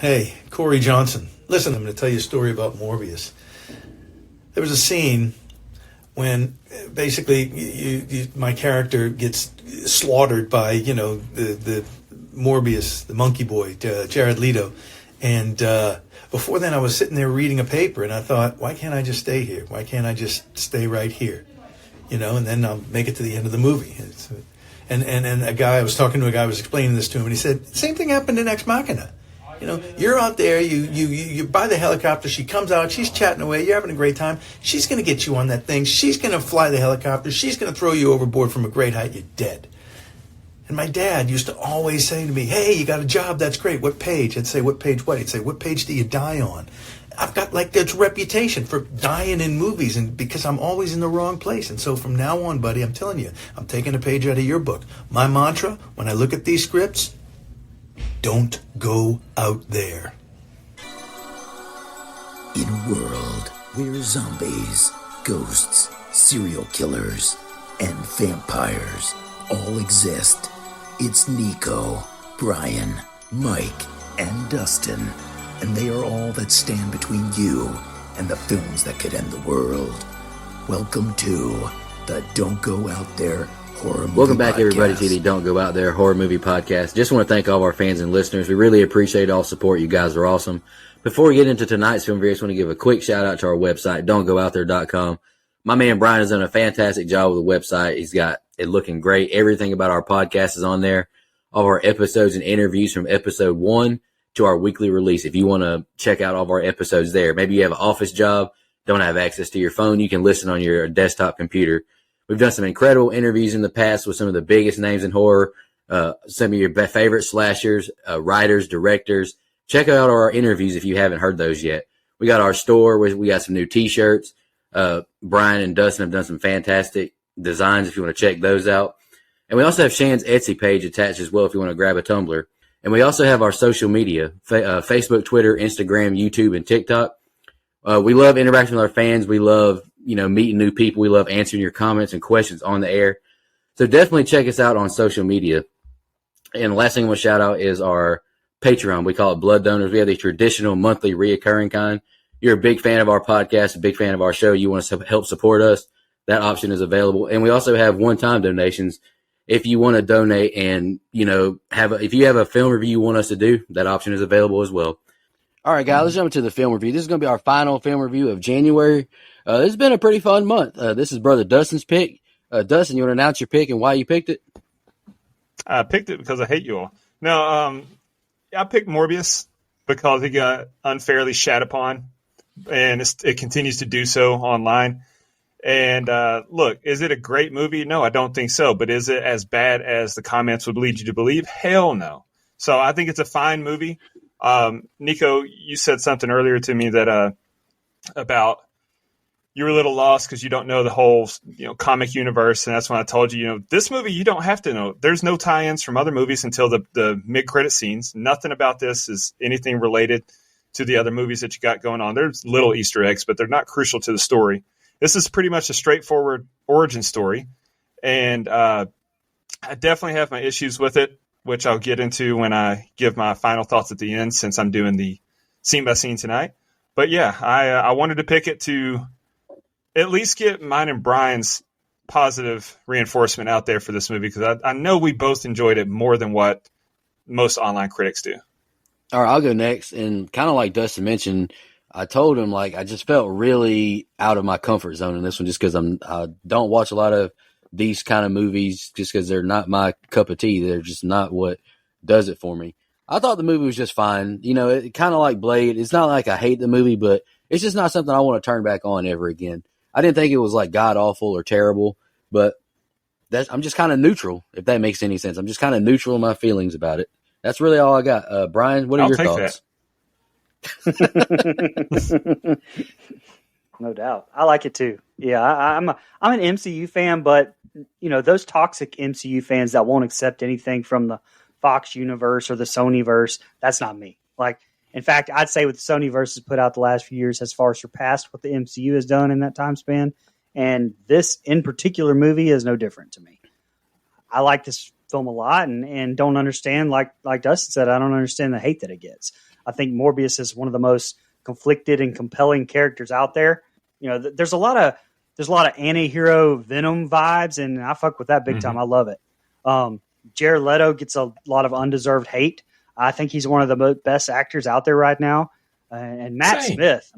Hey, Corey Johnson. Listen, I'm going to tell you a story about Morbius. There was a scene when basically my character gets slaughtered by, the Morbius, the monkey boy, Jared Leto. And before then, I was sitting there reading a paper, and I thought, why can't I just stay here? Why can't I just stay right here? And then I'll make it to the end of the movie. And a guy, I was talking to a guy, was explaining this to him, and he said, same thing happened in Ex Machina. You're out there, you buy the helicopter, she comes out, she's chatting away, you're having a great time. She's going to get you on that thing. She's going to fly the helicopter. She's going to throw you overboard from a great height. You're dead. And my dad used to always say to me, hey, you got a job, that's great. What page? I'd say, what page what? He'd say, what page do you die on? I've got this reputation for dying in movies, and because I'm always in the wrong place. And so from now on, buddy, I'm telling you, I'm taking a page out of your book. My mantra, when I look at these scripts, don't go out there. In a world where zombies, ghosts, serial killers, and vampires all exist, it's Nico, Brian, Mike, and Dustin, and they are all that stand between you and the films that could end the world. Welcome to the Don't Go Out There Horror Movie Welcome back, Podcast. everybody, to the Don't Go Out There Horror Movie Podcast. Just want to thank all of our fans and listeners. We really appreciate all support. You guys are awesome. Before we get into tonight's film review, I just want to give a quick shout out to our website, don'tgoouthere.com. My man Brian has done a fantastic job with the website. He's got it looking great. Everything about our podcast is on there. All of our episodes and interviews from episode 1 to our weekly release. If you want to check out all of our episodes there, maybe you have an office job, don't have access to your phone, you can listen on your desktop computer. We've done some incredible interviews in the past with some of the biggest names in horror, some of your favorite slashers, writers, directors. Check out our interviews if you haven't heard those yet. We got our store where we got some new t-shirts. Brian and Dustin have done some fantastic designs if you want to check those out. And we also have Shan's Etsy page attached as well if you want to grab a tumbler. And we also have our social media, Facebook, Twitter, Instagram, YouTube, and TikTok. We love interacting with our fans. We love, meeting new people. We love answering your comments and questions on the air. So definitely check us out on social media. And the last thing I want to shout out is our Patreon. We call it Blood Donors. We have the traditional monthly reoccurring kind. You're a big fan of our podcast, a big fan of our show. You want to help support us. That option is available. And we also have one-time donations. If you want to donate and, if you have a film review you want us to do, that option is available as well. All right, guys, let's jump into the film review. This is going to be our final film review of January. This has been a pretty fun month. This is Brother Dustin's pick. Dustin, you want to announce your pick and why you picked it? I picked it because I hate you all. No, I picked Morbius because he got unfairly shat upon, and it continues to do so online. And look, is it a great movie? No, I don't think so. But is it as bad as the comments would lead you to believe? Hell no. So I think it's a fine movie. Nico, you said something earlier to me that about you were a little lost because you don't know the whole comic universe, and that's when I told you this movie you don't have to know. There's no tie-ins from other movies until the mid-credit scenes. Nothing about this is anything related to the other movies that you got going on. There's little Easter eggs, but they're not crucial to the story. This is pretty much a straightforward origin story, and I definitely have my issues with it, which I'll get into when I give my final thoughts at the end, since I'm doing the scene by scene tonight. But yeah, I wanted to pick it to at least get mine and Brian's positive reinforcement out there for this movie, because I know we both enjoyed it more than what most online critics do. All right, I'll go next. And kind of like Dustin mentioned, I told him, I just felt really out of my comfort zone in this one, just because I don't watch a lot of these kind of movies, just because they're not my cup of tea. They're just not what does it for me. I thought the movie was just fine. It kind of like Blade. It's not like I hate the movie, but it's just not something I want to turn back on ever again. I didn't think it was god awful or terrible, but I'm just kind of neutral, if that makes any sense. I'm just kind of neutral in my feelings about it. That's really all I got. Brian, what are your thoughts? No doubt. I like it too. Yeah, I'm an MCU fan, but those toxic MCU fans that won't accept anything from the Fox universe or the Sonyverse, that's not me. In fact, I'd say what the Sonyverse has put out the last few years has far surpassed what the MCU has done in that time span. And this in particular movie is no different to me. I like this film a lot and don't understand, like Dustin said, I don't understand the hate that it gets. I think Morbius is one of the most conflicted and compelling characters out there. You know, there's a lot of anti-hero Venom vibes, and I fuck with that big time. I love it. Jared Leto gets a lot of undeserved hate. I think he's one of the best actors out there right now. And Matt Smith,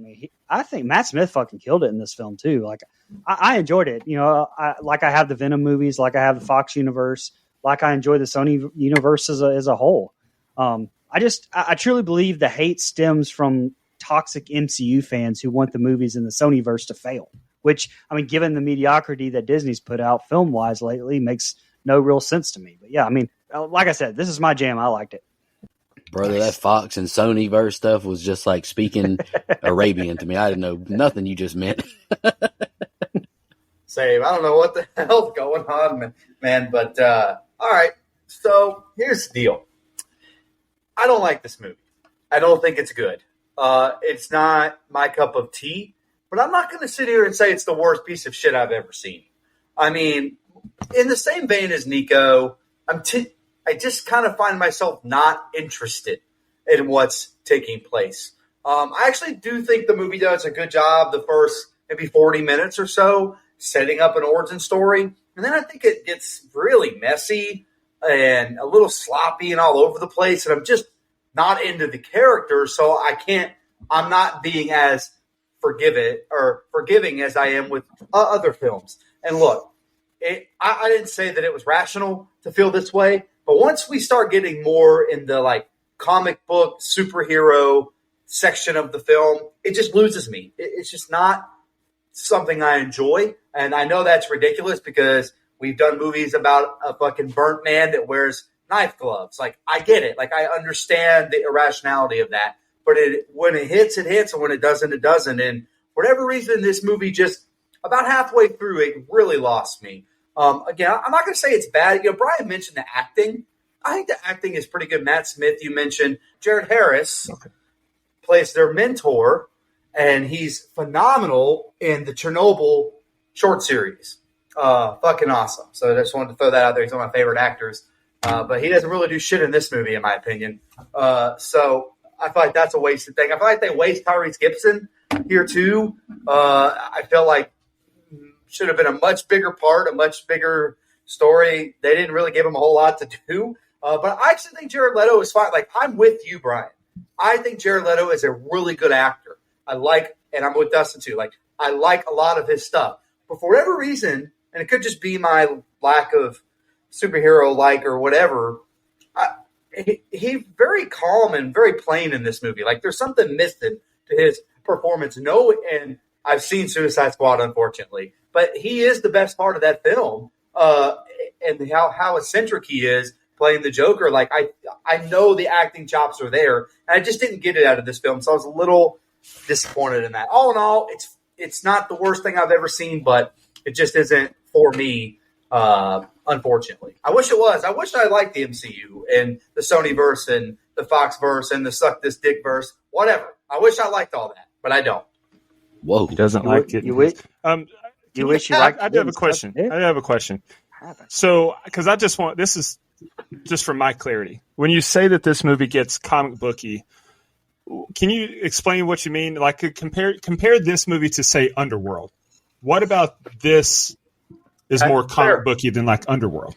I think Matt Smith fucking killed it in this film too. Like, I enjoyed it. You know, I have the Venom movies, like I have the Fox universe, like I enjoy the Sony universe as a whole. I truly believe the hate stems from toxic MCU fans who want the movies in the Sonyverse to fail. Which, I mean, given the mediocrity that Disney's put out film wise lately, makes no real sense to me. But yeah, I mean, like I said, this is my jam. I liked it. Brother, that Fox and Sony verse stuff was just like speaking Arabian to me. I didn't know nothing you just meant. Same. I don't know what the hell's going on, man. But all right. So here's the deal. I don't like this movie. I don't think it's good. It's not my cup of tea. But I'm not going to sit here and say it's the worst piece of shit I've ever seen. I mean, in the same vein as Nico, I just kind of find myself not interested in what's taking place. I actually do think the movie does a good job the first maybe 40 minutes or so, setting up an origin story. And then I think it gets really messy and a little sloppy and all over the place. And I'm just not into the character, so I'm not being as forgiving as I am with other films. And look, I didn't say that it was rational to feel this way, but once we start getting more in the like comic book superhero section of the film, it just loses me. It's just not something I enjoy. And I know that's ridiculous because we've done movies about a fucking burnt man that wears knife gloves. Like, I get it. Like, I understand the irrationality of that. But when it hits, it hits, and when it doesn't, it doesn't. And for whatever reason, this movie just about halfway through, it really lost me. Again, I'm not going to say it's bad. You know, Brian mentioned the acting. I think the acting is pretty good. Matt Smith, you mentioned. Jared Harris plays their mentor, and he's phenomenal in the Chernobyl short series. Fucking awesome. So I just wanted to throw that out there. He's one of my favorite actors. But he doesn't really do shit in this movie, in my opinion. So I feel like that's a wasted thing. I feel like they waste Tyrese Gibson here too. I feel like should have been a much bigger part, a much bigger story. They didn't really give him a whole lot to do. But I actually think Jared Leto is fine. Like, I'm with you, Brian. I think Jared Leto is a really good actor. And I'm with Dustin too. Like, I like a lot of his stuff. But for whatever reason, and it could just be my lack of superhero-like or whatever, he's very calm and very plain in this movie. Like, there's something missing to his performance. And I've seen Suicide Squad, unfortunately, but he is the best part of that film. And how eccentric he is playing the Joker. Like, I know the acting chops are there, and I just didn't get it out of this film. So I was a little disappointed in that. All in all, it's not the worst thing I've ever seen, but it just isn't for me. Unfortunately, I wish it was. I wish I liked the MCU and the Sonyverse and the Foxverse and the Suck This Dick verse, whatever. I wish I liked all that, but I don't. Whoa, he doesn't like it. You wish you liked. I do have a question. I have a question. So, because I just want, this is just for my clarity. When you say that this movie gets comic booky, can you explain what you mean? Like, compare this movie to, say, Underworld. What about this is more comic booky than like Underworld?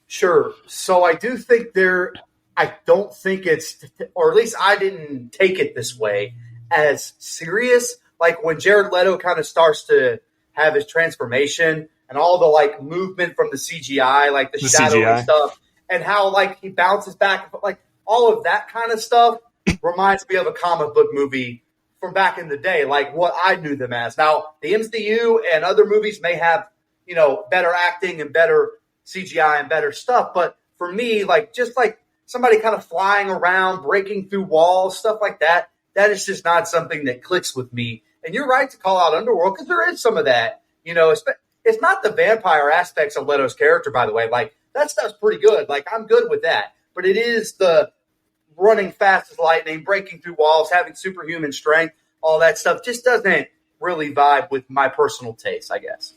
Sure. So I do think I don't think it's, or at least I didn't take it this way, as serious. Like when Jared Leto kind of starts to have his transformation and all the like movement from the CGI, like the shadow CGI. And stuff, and how like he bounces back, like all of that kind of stuff reminds me of a comic book movie from back in the day, like what I knew them as. Now, the MCU and other movies may have, you know, better acting and better CGI and better stuff. But for me, like, just like somebody kind of flying around, breaking through walls, stuff like that, that is just not something that clicks with me. And you're right to call out Underworld, because there is some of that. You know, it's not the vampire aspects of Leto's character, by the way. Like, that stuff's pretty good. Like, I'm good with that. But it is the running fast as lightning, breaking through walls, having superhuman strength, all that stuff just doesn't really vibe with my personal taste, I guess.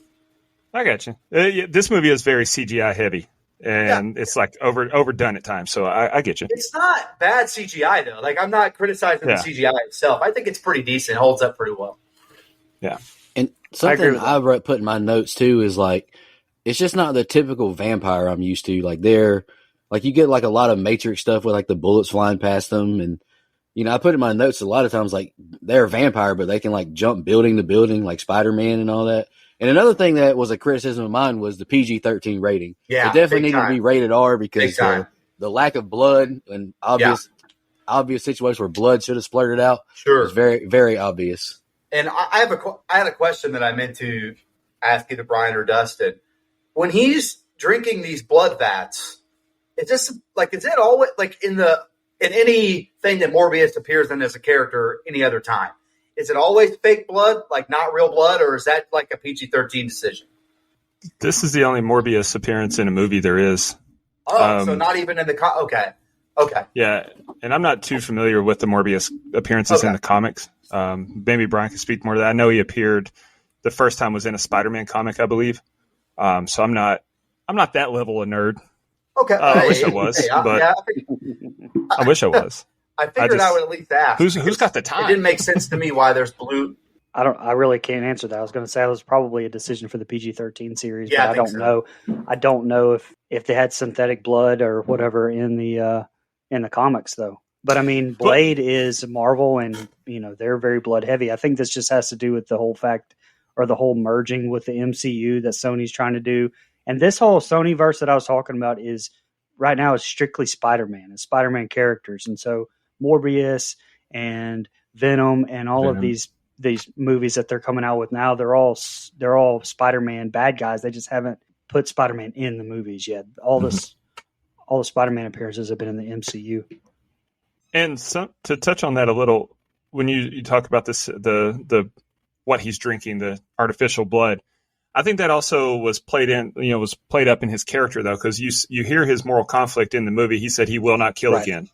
I got you. This movie is very CGI heavy. and it's like overdone at times. So I get you. It's not bad CGI though. Like I'm not criticizing the CGI itself. I think it's pretty decent. It holds up pretty well. Yeah. And something I put in my notes too is like, it's just not the typical vampire I'm used to. Like you get like a lot of Matrix stuff with like the bullets flying past them. And, I put in my notes a lot of times, like they're a vampire, but they can like jump building to building like Spider-Man and all that. And another thing that was a criticism of mine was the PG-13 rating. Yeah. It definitely needed to be rated R because the lack of blood and obvious situations where blood should have splurted out was very, very obvious. And I had a question that I meant to ask either Brian or Dustin. When he's drinking these blood vats, is it always like in anything that Morbius appears in as a character any other time? Is it always fake blood, like not real blood, or is that like a PG-13 decision? This is the only Morbius appearance in a movie there is. Oh, so not even in the okay. Yeah, and I'm not too familiar with the Morbius appearances in the comics. Maybe Brian can speak more to that. I know he appeared the first time was in a Spider-Man comic, I believe. So I'm not that level of nerd. Okay, I wish I was, but I wish I was. I figured I would at least ask. Who's got the time? It didn't make sense to me why there's blue. I really can't answer that. I was going to say it was probably a decision for the PG-13 series, Yeah, but I don't know. I don't know if they had synthetic blood or whatever in the comics though. But I mean, Blade is Marvel, and they're very blood heavy. I think this just has to do with the whole fact or the whole merging with the MCU that Sony's trying to do. And this whole Sony verse that I was talking about is right now is strictly Spider-Man and Spider-Man characters, and so Morbius and Venom and all of these movies that they're coming out with now, they're all Spider-Man bad guys. They just haven't put Spider-Man in the movies yet. All the Spider-Man appearances have been in the MCU. And to touch on that a little, when you talk about this, the what he's drinking, the artificial blood, I think that also was played up in his character though, because you hear his moral conflict in the movie. He said he will not kill again.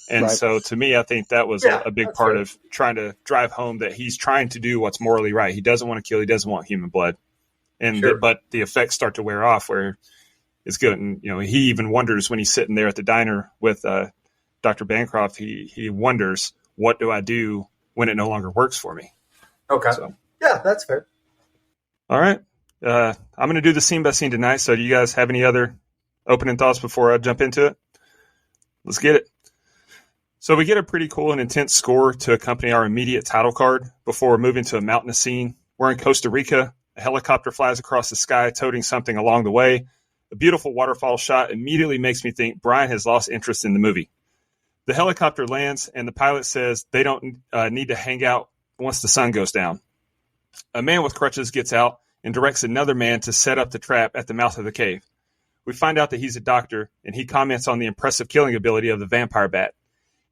And so to me, I think that was a big part of trying to drive home that he's trying to do what's morally right. He doesn't want to kill. He doesn't want human blood. But the effects start to wear off where it's good. And, he even wonders when he's sitting there at the diner with Dr. Bancroft, he wonders, what do I do when it no longer works for me? Okay. So, yeah, that's fair. All right. I'm going to do the scene by scene tonight. So do you guys have any other opening thoughts before I jump into it? Let's get it. So we get a pretty cool and intense score to accompany our immediate title card before moving to a mountainous scene. We're in Costa Rica. A helicopter flies across the sky, toting something along the way. A beautiful waterfall shot immediately makes me think Brian has lost interest in the movie. The helicopter lands, and the pilot says they don't need to hang out once the sun goes down. A man with crutches gets out and directs another man to set up the trap at the mouth of the cave. We find out that he's a doctor, and he comments on the impressive killing ability of the vampire bat.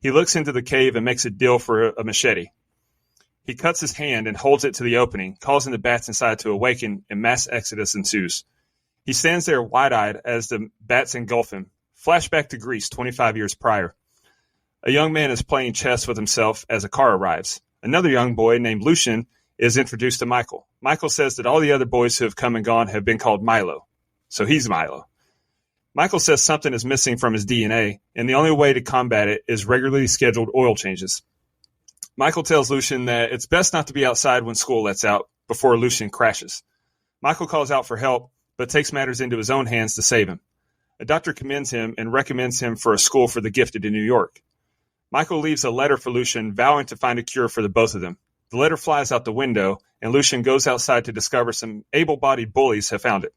He looks into the cave and makes a deal for a machete. He cuts his hand and holds it to the opening, causing the bats inside to awaken, and mass exodus ensues. He stands there wide-eyed as the bats engulf him. Flashback to Greece 25 years prior. A young man is playing chess with himself as a car arrives. Another young boy named Lucian is introduced to Michael. Michael says that all the other boys who have come and gone have been called Milo. So he's Milo. Michael says something is missing from his DNA, and the only way to combat it is regularly scheduled oil changes. Michael tells Lucian that it's best not to be outside when school lets out before Lucian crashes. Michael calls out for help, but takes matters into his own hands to save him. A doctor commends him and recommends him for a school for the gifted in New York. Michael leaves a letter for Lucian, vowing to find a cure for the both of them. The letter flies out the window, and Lucian goes outside to discover some able-bodied bullies have found it.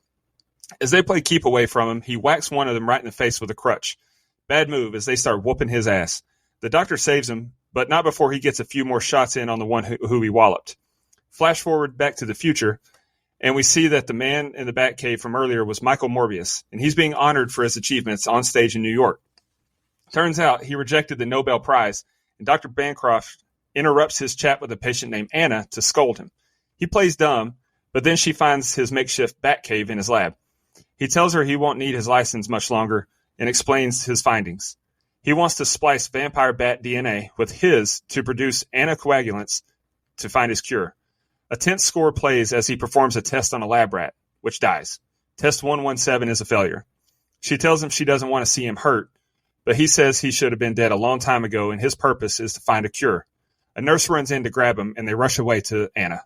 As they play keep away from him, he whacks one of them right in the face with a crutch. Bad move as they start whooping his ass. The doctor saves him, but not before he gets a few more shots in on the one who he walloped. Flash forward back to the future, and we see that the man in the Batcave from earlier was Michael Morbius, and he's being honored for his achievements on stage in New York. Turns out he rejected the Nobel Prize, and Dr. Bancroft interrupts his chat with a patient named Anna to scold him. He plays dumb, but then she finds his makeshift Batcave in his lab. He tells her he won't need his license much longer and explains his findings. He wants to splice vampire bat DNA with his to produce anticoagulants to find his cure. A tense score plays as he performs a test on a lab rat, which dies. Test 117 is a failure. She tells him she doesn't want to see him hurt, but he says he should have been dead a long time ago, and his purpose is to find a cure. A nurse runs in to grab him, and they rush away to Anna.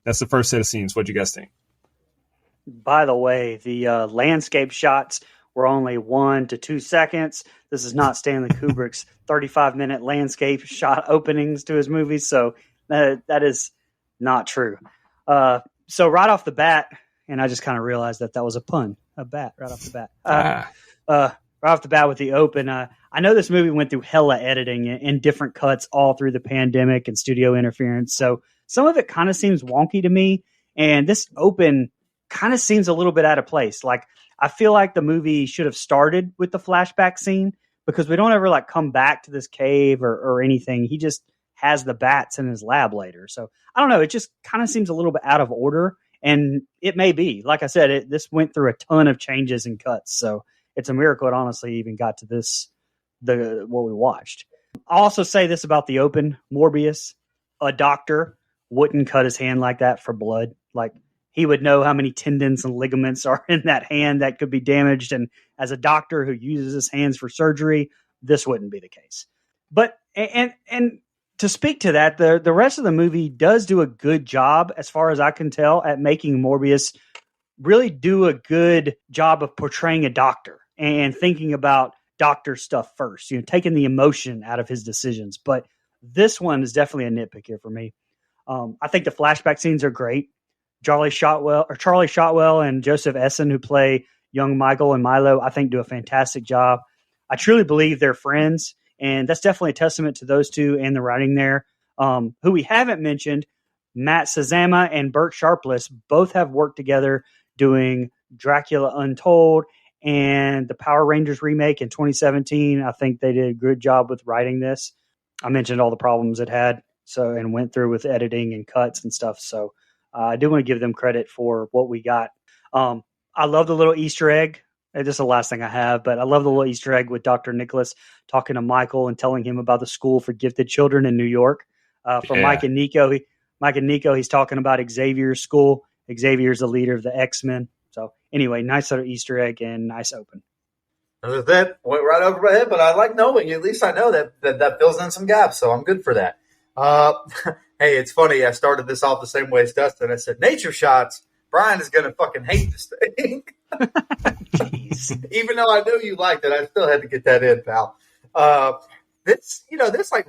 That's the first set of scenes. What do you guys think? By the way, the landscape shots were only 1 to 2 seconds. This is not Stanley Kubrick's 35-minute landscape shot openings to his movies, so that is not true. So right off the bat, and I just kind of realized that was a pun, a bat right off the bat. Right off the bat with the open, I know this movie went through hella editing and different cuts all through the pandemic and studio interference, so some of it kind of seems wonky to me, and this open kind of seems a little bit out of place. Like, I feel like the movie should have started with the flashback scene, because we don't ever like come back to this cave or anything. He just has the bats in his lab later. So I don't know. It just kind of seems a little bit out of order, and it may be, like I said, this went through a ton of changes and cuts. So it's a miracle it honestly even got to what we watched. I'll also say this about the open: Morbius, a doctor, wouldn't cut his hand like that for blood. Like, he would know how many tendons and ligaments are in that hand that could be damaged. And as a doctor who uses his hands for surgery, this wouldn't be the case. But, and to speak to that, the rest of the movie does do a good job, as far as I can tell, at making Morbius really do a good job of portraying a doctor and thinking about doctor stuff first, taking the emotion out of his decisions. But this one is definitely a nitpick here for me. I think the flashback scenes are great. Charlie Shotwell and Joseph Essen, who play young Michael and Milo, I think do a fantastic job. I truly believe they're friends, and that's definitely a testament to those two and the writing there. Who we haven't mentioned, Matt Sazama and Burt Sharpless, both have worked together doing Dracula Untold and the Power Rangers remake in 2017. I think they did a good job with writing this. I mentioned all the problems it had, and went through with editing and cuts and stuff. So I do want to give them credit for what we got. I love the little Easter egg. This is the last thing I have, but I love the little Easter egg with Dr. Nicholas talking to Michael and telling him about the school for gifted children in New York. Mike and Nico, he's talking about Xavier's school. Xavier's the leader of the X-Men. So anyway, nice little Easter egg and nice open. That went right over my head, but I like knowing. At least I know that fills in some gaps, so I'm good for that. Hey, it's funny. I started this off the same way as Dustin. I said, nature shots. Brian is going to fucking hate this thing. Even though I knew you liked it, I still had to get that in, pal. This like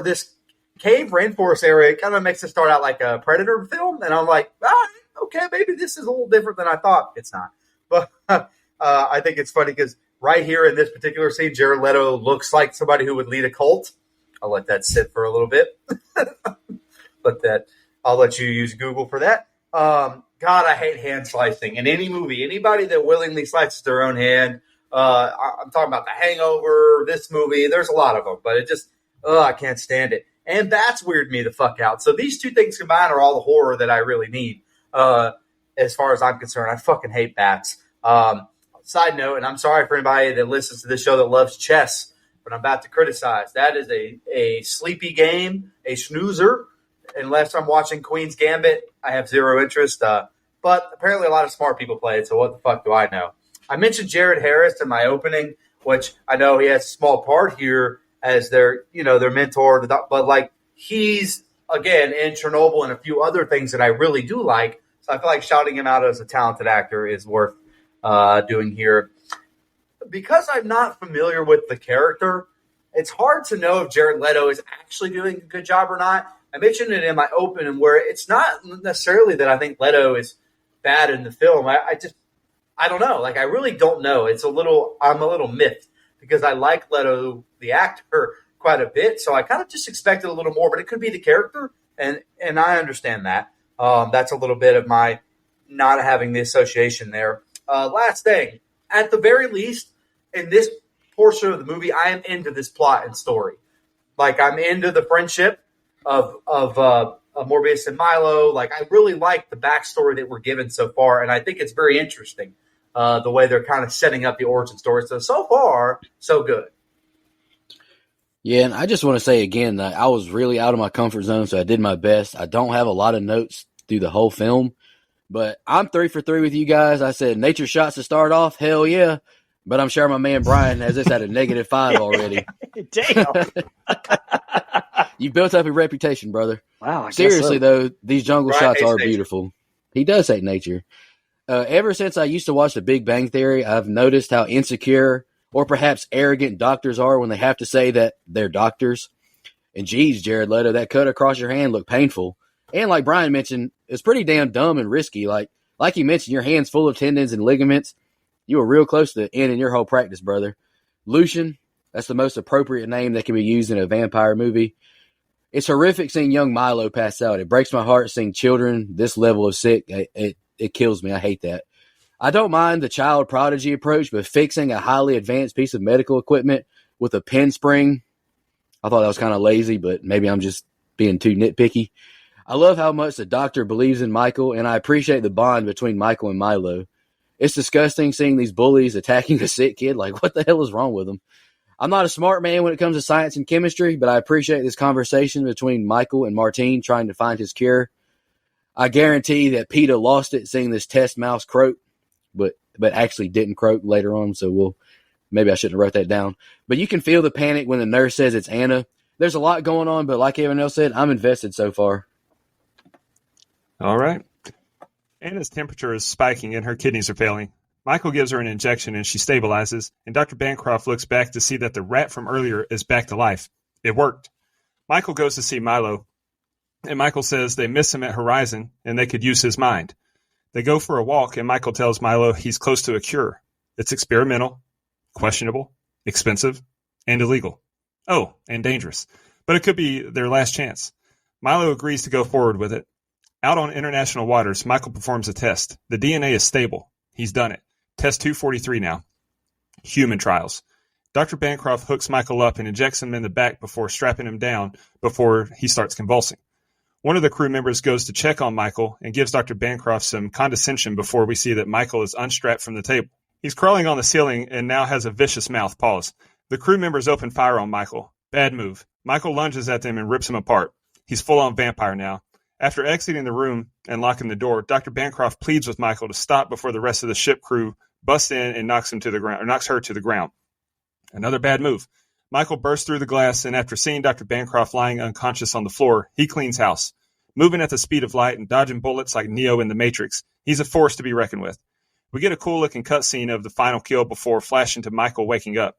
this cave rainforest area kind of makes it start out like a Predator film. And I'm like, okay, maybe this is a little different than I thought. It's not. But I think it's funny because right here in this particular scene, Jared Leto looks like somebody who would lead a cult. I'll let that sit for a little bit. I'll let you use Google for that. God, I hate hand slicing in any movie. Anybody that willingly slices their own hand. I'm talking about The Hangover, this movie. There's a lot of them, but it just, I can't stand it. And bats weird me the fuck out. So these two things combined are all the horror that I really need. As far as I'm concerned, I fucking hate bats. Side note, and I'm sorry for anybody that listens to this show that loves chess, but I'm about to criticize. That is a sleepy game, a snoozer. Unless I'm watching Queen's Gambit, I have zero interest. But apparently a lot of smart people play it, so what the fuck do I know? I mentioned Jared Harris in my opening, which I know he has a small part here as their mentor. But, like, he's, again, in Chernobyl and a few other things that I really do like. So I feel like shouting him out as a talented actor is worth doing here. Because I'm not familiar with the character, it's hard to know if Jared Leto is actually doing a good job or not. I mentioned it in my opening where it's not necessarily that I think Leto is bad in the film. I don't know. Like, I really don't know. I'm a little miffed because I like Leto, the actor, quite a bit. So I kind of just expected a little more, but it could be the character. And I understand that. That's a little bit of my not having the association there. Last thing, at the very least, in this portion of the movie, I am into this plot and story. Like, I'm into the friendship of Morbius and Milo. Like, I really like the backstory that we're given so far, and I think it's very interesting the way they're kind of setting up the origin story. So far, so good. Yeah, and I just want to say again that I was really out of my comfort zone, so I did my best. I don't have a lot of notes through the whole film, but I'm 3 for 3 with you guys. I said nature shots to start off, hell yeah. But I'm sure my man Brian has this at a -5 already. Damn. You built up a reputation, brother. Wow. Seriously, though, these jungle Brian shots hates are nature. beautiful. He does hate nature. Ever since I used to watch The Big Bang Theory, I've noticed how insecure or perhaps arrogant doctors are when they have to say that they're doctors. And geez, Jared Leto, that cut across your hand looked painful. And like Brian mentioned, it's pretty damn dumb and risky. Like you mentioned, your hand's full of tendons and ligaments. You were real close to ending your whole practice, brother. Lucian, that's the most appropriate name that can be used in a vampire movie. It's horrific seeing young Milo pass out. It breaks my heart seeing children this level of sick. It kills me. I hate that. I don't mind the child prodigy approach, but fixing a highly advanced piece of medical equipment with a pin spring, I thought that was kind of lazy, but maybe I'm just being too nitpicky. I love how much the doctor believes in Michael, and I appreciate the bond between Michael and Milo. It's disgusting seeing these bullies attacking a sick kid. Like, what the hell is wrong with them? I'm not a smart man when it comes to science and chemistry, but I appreciate this conversation between Michael and Martine trying to find his cure. I guarantee that PETA lost it seeing this test mouse croak, but actually didn't croak later on, so maybe I shouldn't have wrote that down. But you can feel the panic when the nurse says it's Anna. There's a lot going on, but like everyone else said, I'm invested so far. All right. Anna's temperature is spiking and her kidneys are failing. Michael gives her an injection and she stabilizes, and Dr. Bancroft looks back to see that the rat from earlier is back to life. It worked. Michael goes to see Milo, and Michael says they miss him at Horizon and they could use his mind. They go for a walk, and Michael tells Milo he's close to a cure. It's experimental, questionable, expensive, and illegal. Oh, and dangerous. But it could be their last chance. Milo agrees to go forward with it. Out on international waters, Michael performs a test. The DNA is stable. He's done it. Test 243 now. Human trials. Dr. Bancroft hooks Michael up and injects him in the back before strapping him down before he starts convulsing. One of the crew members goes to check on Michael and gives Dr. Bancroft some condescension before we see that Michael is unstrapped from the table. He's crawling on the ceiling and now has a vicious mouth. Pause. The crew members open fire on Michael. Bad move. Michael lunges at them and rips him apart. He's full-on vampire now. After exiting the room and locking the door, Dr. Bancroft pleads with Michael to stop before the rest of the ship crew busts in and knocks her to the ground. Another bad move. Michael bursts through the glass, and after seeing Dr. Bancroft lying unconscious on the floor, he cleans house. Moving at the speed of light and dodging bullets like Neo in The Matrix, he's a force to be reckoned with. We get a cool-looking cutscene of the final kill before flashing to Michael waking up.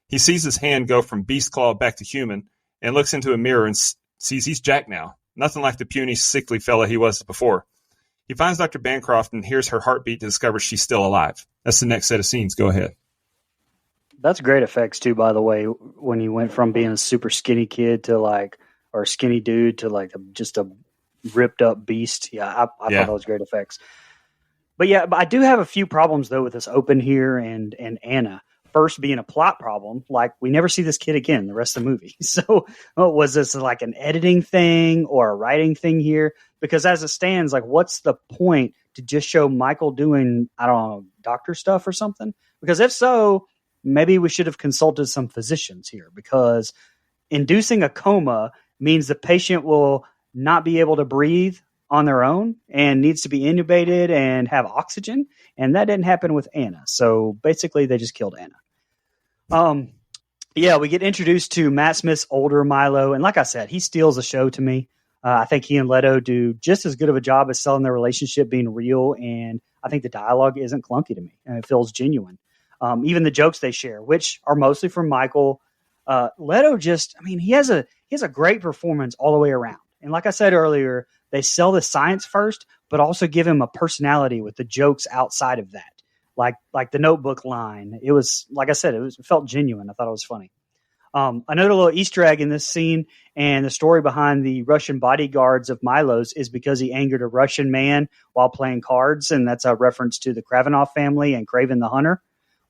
He sees his hand go from beast claw back to human and looks into a mirror and sees he's Jack now. Nothing like the puny, sickly fella he was before. He finds Dr. Bancroft and hears her heartbeat to discover she's still alive. That's the next set of scenes. Go ahead. That's great effects too, by the way, when he went from being a super skinny kid to or a skinny dude to just a ripped up beast. Yeah, I thought that was great effects. But I do have a few problems though with this open here and Anna. First being a plot problem, like we never see this kid again the rest of the movie. So was this like an editing thing or a writing thing here? Because as it stands, like what's the point to just show Michael doing, I don't know, doctor stuff or something? Because if so, maybe we should have consulted some physicians here, because inducing a coma means the patient will not be able to breathe on their own and needs to be intubated and have oxygen. And that didn't happen with Anna. So basically they just killed Anna. We get introduced to Matt Smith's older Milo. And like I said, he steals the show to me. I think he and Leto do just as good of a job as selling their relationship being real. And I think the dialogue isn't clunky to me and it feels genuine. Even the jokes they share, which are mostly from Michael. Leto he has a great performance all the way around. And like I said earlier, they sell the science first, but also give him a personality with the jokes outside of that. Like the Notebook line. It was, like I said, it felt genuine. I thought it was funny. Another little Easter egg in this scene and the story behind the Russian bodyguards of Milo's is because he angered a Russian man while playing cards. And that's a reference to the Kravinoff family and Kraven the Hunter,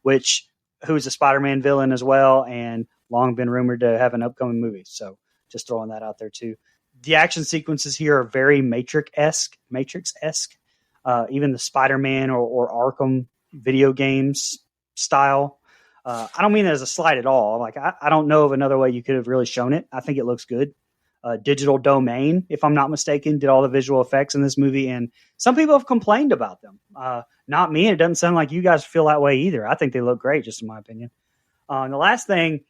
who's a Spider-Man villain as well and long been rumored to have an upcoming movie. So just throwing that out there too. The action sequences here are very Matrix-esque. Even the Spider-Man or Arkham video games style. I don't mean that as a slight at all. Like I don't know of another way you could have really shown it. I think it looks good. Digital Domain, if I'm not mistaken, did all the visual effects in this movie, and some people have complained about them. Not me, and it doesn't sound like you guys feel that way either. I think they look great, just in my opinion. And the last thing,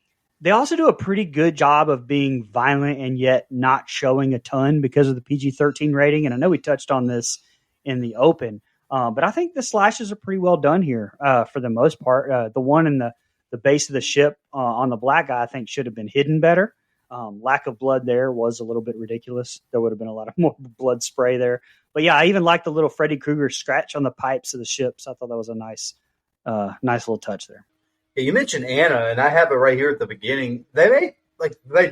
they also do a pretty good job of being violent and yet not showing a ton because of the PG-13 rating. And I know we touched on this in the open, but I think the slashes are pretty well done here for the most part. The one in the base of the ship on the black guy, I think, should have been hidden better. Lack of blood there was a little bit ridiculous. There would have been a lot of more blood spray there. But yeah, I even like the little Freddy Krueger scratch on the pipes of the ships. I thought that was a nice little touch there. Yeah, you mentioned Anna, and I have it right here at the beginning. They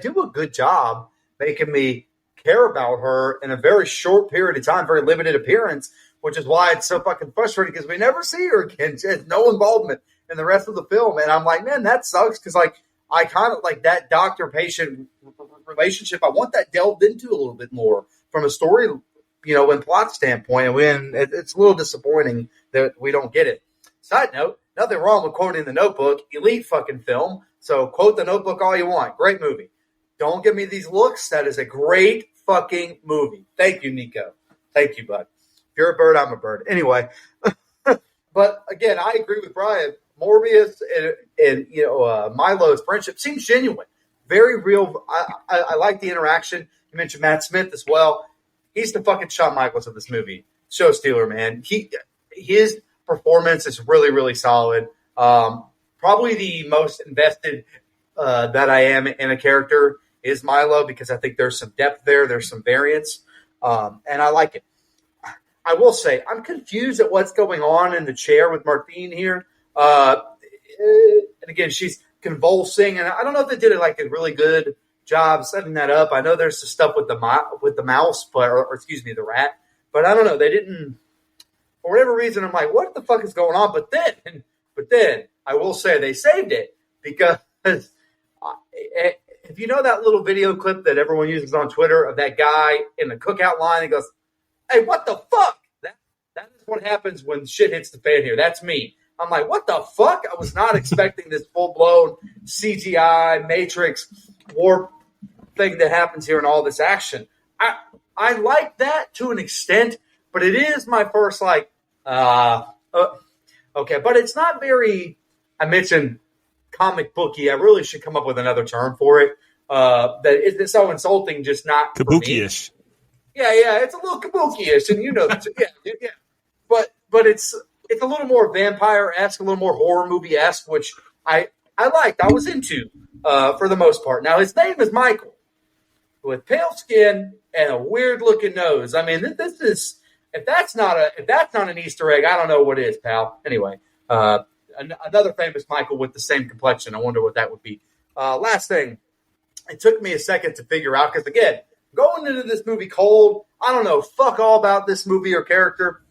do a good job making me care about her in a very short period of time, very limited appearance, which is why it's so fucking frustrating because we never see her again. She has no involvement in the rest of the film, and I'm like, man, that sucks because I kind of like that doctor-patient relationship. I want that delved into a little bit more from a story, and plot standpoint. And when it's a little disappointing that we don't get it. Side note, nothing wrong with quoting The Notebook. Elite fucking film. So quote The Notebook all you want. Great movie. Don't give me these looks. That is a great fucking movie. Thank you, Nico. Thank you, bud. If you're a bird, I'm a bird. Anyway. But again, I agree with Brian. Morbius and Milo's friendship seems genuine. Very real. I like the interaction. You mentioned Matt Smith as well. He's the fucking Shawn Michaels of this movie. Show stealer, man. His performance is really, really solid. Probably the most invested that I am in a character is Milo because I think there's some depth there. There's some variance. And I like it. I will say I'm confused at what's going on in the chair with Martine here. And again, she's convulsing, and I don't know if they did a really good job setting that up. I know there's some stuff with the mouse, or excuse me, the rat, but I don't know. They didn't, for whatever reason. I'm like, what the fuck is going on? But then I will say they saved it because if you know that little video clip that everyone uses on Twitter of that guy in the cookout line, he goes, "Hey, what the fuck?" That is what happens when shit hits the fan here. That's me. I'm like, what the fuck? I was not expecting this full-blown CGI Matrix warp thing that happens here in all this action. I like that to an extent, but it is my first okay. But it's not very, I mentioned comic booky. I really should come up with another term for it. That it's so insulting, just not kabuki-ish. Yeah, it's a little kabuki-ish, and yeah. But it's a little more vampire-esque, a little more horror movie-esque, which I liked. I was into for the most part. Now, his name is Michael, with pale skin and a weird-looking nose. I mean, this is if that's not an Easter egg, I don't know what is, pal. Anyway, another famous Michael with the same complexion. I wonder what that would be. Last thing, it took me a second to figure out because again, going into this movie cold, I don't know fuck all about this movie or character.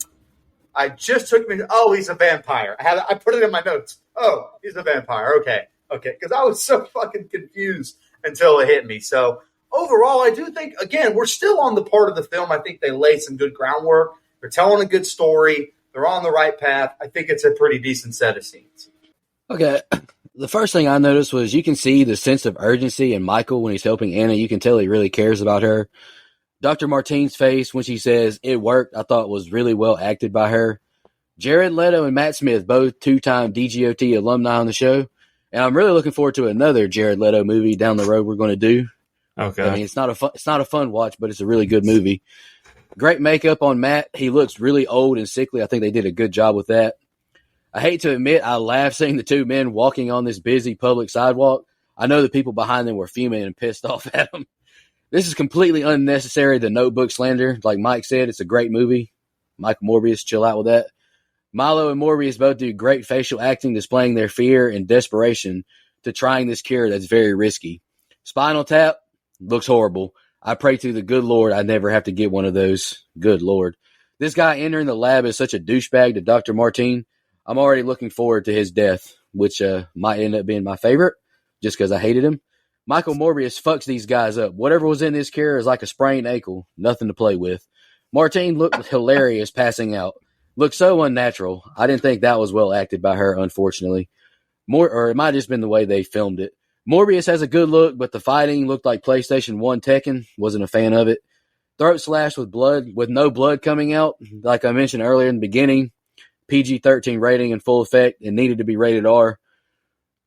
I just took me. Oh, he's a vampire. I put it in my notes. Oh, he's a vampire. Okay. Because I was so fucking confused until it hit me. So overall, I do think again we're still on the part of the film. I think they laid some good groundwork. They're telling a good story. They're on the right path. I think it's a pretty decent set of scenes. Okay. The first thing I noticed was you can see the sense of urgency in Michael when he's helping Anna. You can tell he really cares about her. Dr. Martine's face when she says it worked, I thought was really well acted by her. Jared Leto and Matt Smith, both two-time DGOT alumni on the show. And I'm really looking forward to another Jared Leto movie down the road we're going to do. Okay. I mean, it's not a fun watch, but it's a really good movie. Great makeup on Matt. He looks really old and sickly. I think they did a good job with that. I hate to admit, I laughed seeing the two men walking on this busy public sidewalk. I know the people behind them were fuming and pissed off at them. This is completely unnecessary, the Notebook slander. Like Mike said, it's a great movie. Michael Morbius, chill out with that. Milo and Morbius both do great facial acting, displaying their fear and desperation to trying this cure that's very risky. Spinal Tap looks horrible. I pray to the good Lord I never have to get one of those. Good Lord. This guy entering the lab is such a douchebag to Dr. Martine. I'm already looking forward to his death, which might end up being my favorite just because I hated him. Michael Morbius fucks these guys up. Whatever was in this cure is like a sprained ankle. Nothing to play with. Martine looked hilarious passing out. Looked so unnatural. I didn't think that was well acted by her, unfortunately. Or it might have just been the way they filmed it. Morbius has a good look, but the fighting looked like PlayStation 1 Tekken. Wasn't a fan of it. Throat slash with blood, with no blood coming out. Like I mentioned earlier in the beginning, PG-13 rating in full effect and needed to be rated R.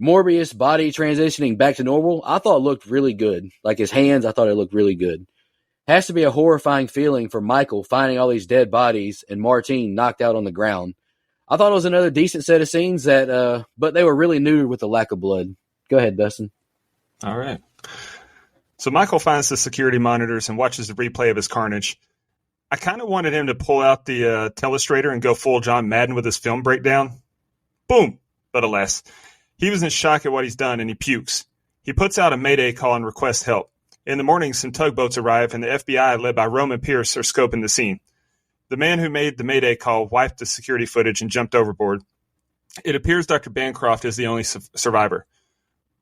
Morbius body transitioning back to normal, I thought looked really good. Like his hands, I thought it looked really good. Has to be a horrifying feeling for Michael finding all these dead bodies and Martine knocked out on the ground. I thought it was another decent set of scenes that, but they were really neutered with the lack of blood. Go ahead, Dustin. All right. So Michael finds the security monitors and watches the replay of his carnage. I kind of wanted him to pull out the telestrator and go full John Madden with his film breakdown. Boom! But alas, he was in shock at what he's done and he pukes. He puts out a mayday call and requests help. In the morning, some tugboats arrive and the FBI, led by Roman Pierce, are scoping the scene. The man who made the mayday call wiped the security footage and jumped overboard. It appears Dr. Bancroft is the only survivor.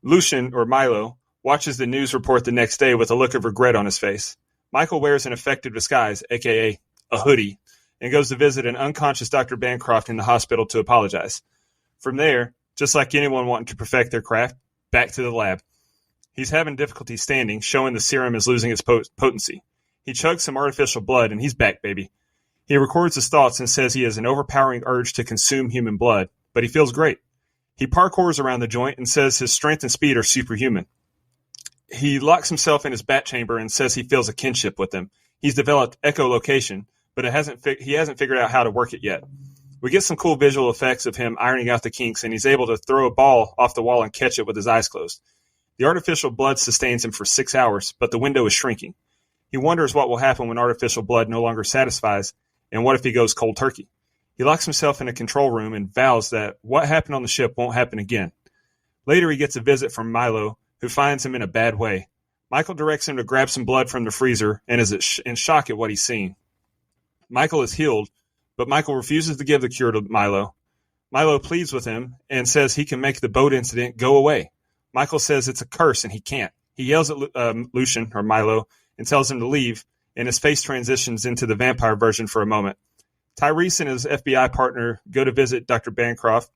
Lucian, or Milo, watches the news report the next day with a look of regret on his face. Michael wears an effective disguise, a.k.a. a hoodie, and goes to visit an unconscious Dr. Bancroft in the hospital to apologize. From there, just like anyone wanting to perfect their craft, back to the lab. He's having difficulty standing, showing the serum is losing its potency. He chugs some artificial blood, and he's back, baby. He records his thoughts and says he has an overpowering urge to consume human blood, but he feels great. He parkours around the joint and says his strength and speed are superhuman. He locks himself in his bat chamber and says he feels a kinship with them. He's developed echolocation, but he hasn't figured out how to work it yet. We get some cool visual effects of him ironing out the kinks, and he's able to throw a ball off the wall and catch it with his eyes closed. The artificial blood sustains him for 6 hours, but the window is shrinking. He wonders what will happen when artificial blood no longer satisfies, and what if he goes cold turkey. He locks himself in a control room and vows that what happened on the ship won't happen again. Later, he gets a visit from Milo, who finds him in a bad way. Michael directs him to grab some blood from the freezer and is in shock at what he's seeing. Michael is healed, but Michael refuses to give the cure to Milo. Milo pleads with him and says he can make the boat incident go away. Michael says it's a curse and he can't. He yells at Lucian, or Milo, and tells him to leave, and his face transitions into the vampire version for a moment. Tyrese and his FBI partner go to visit Dr. Bancroft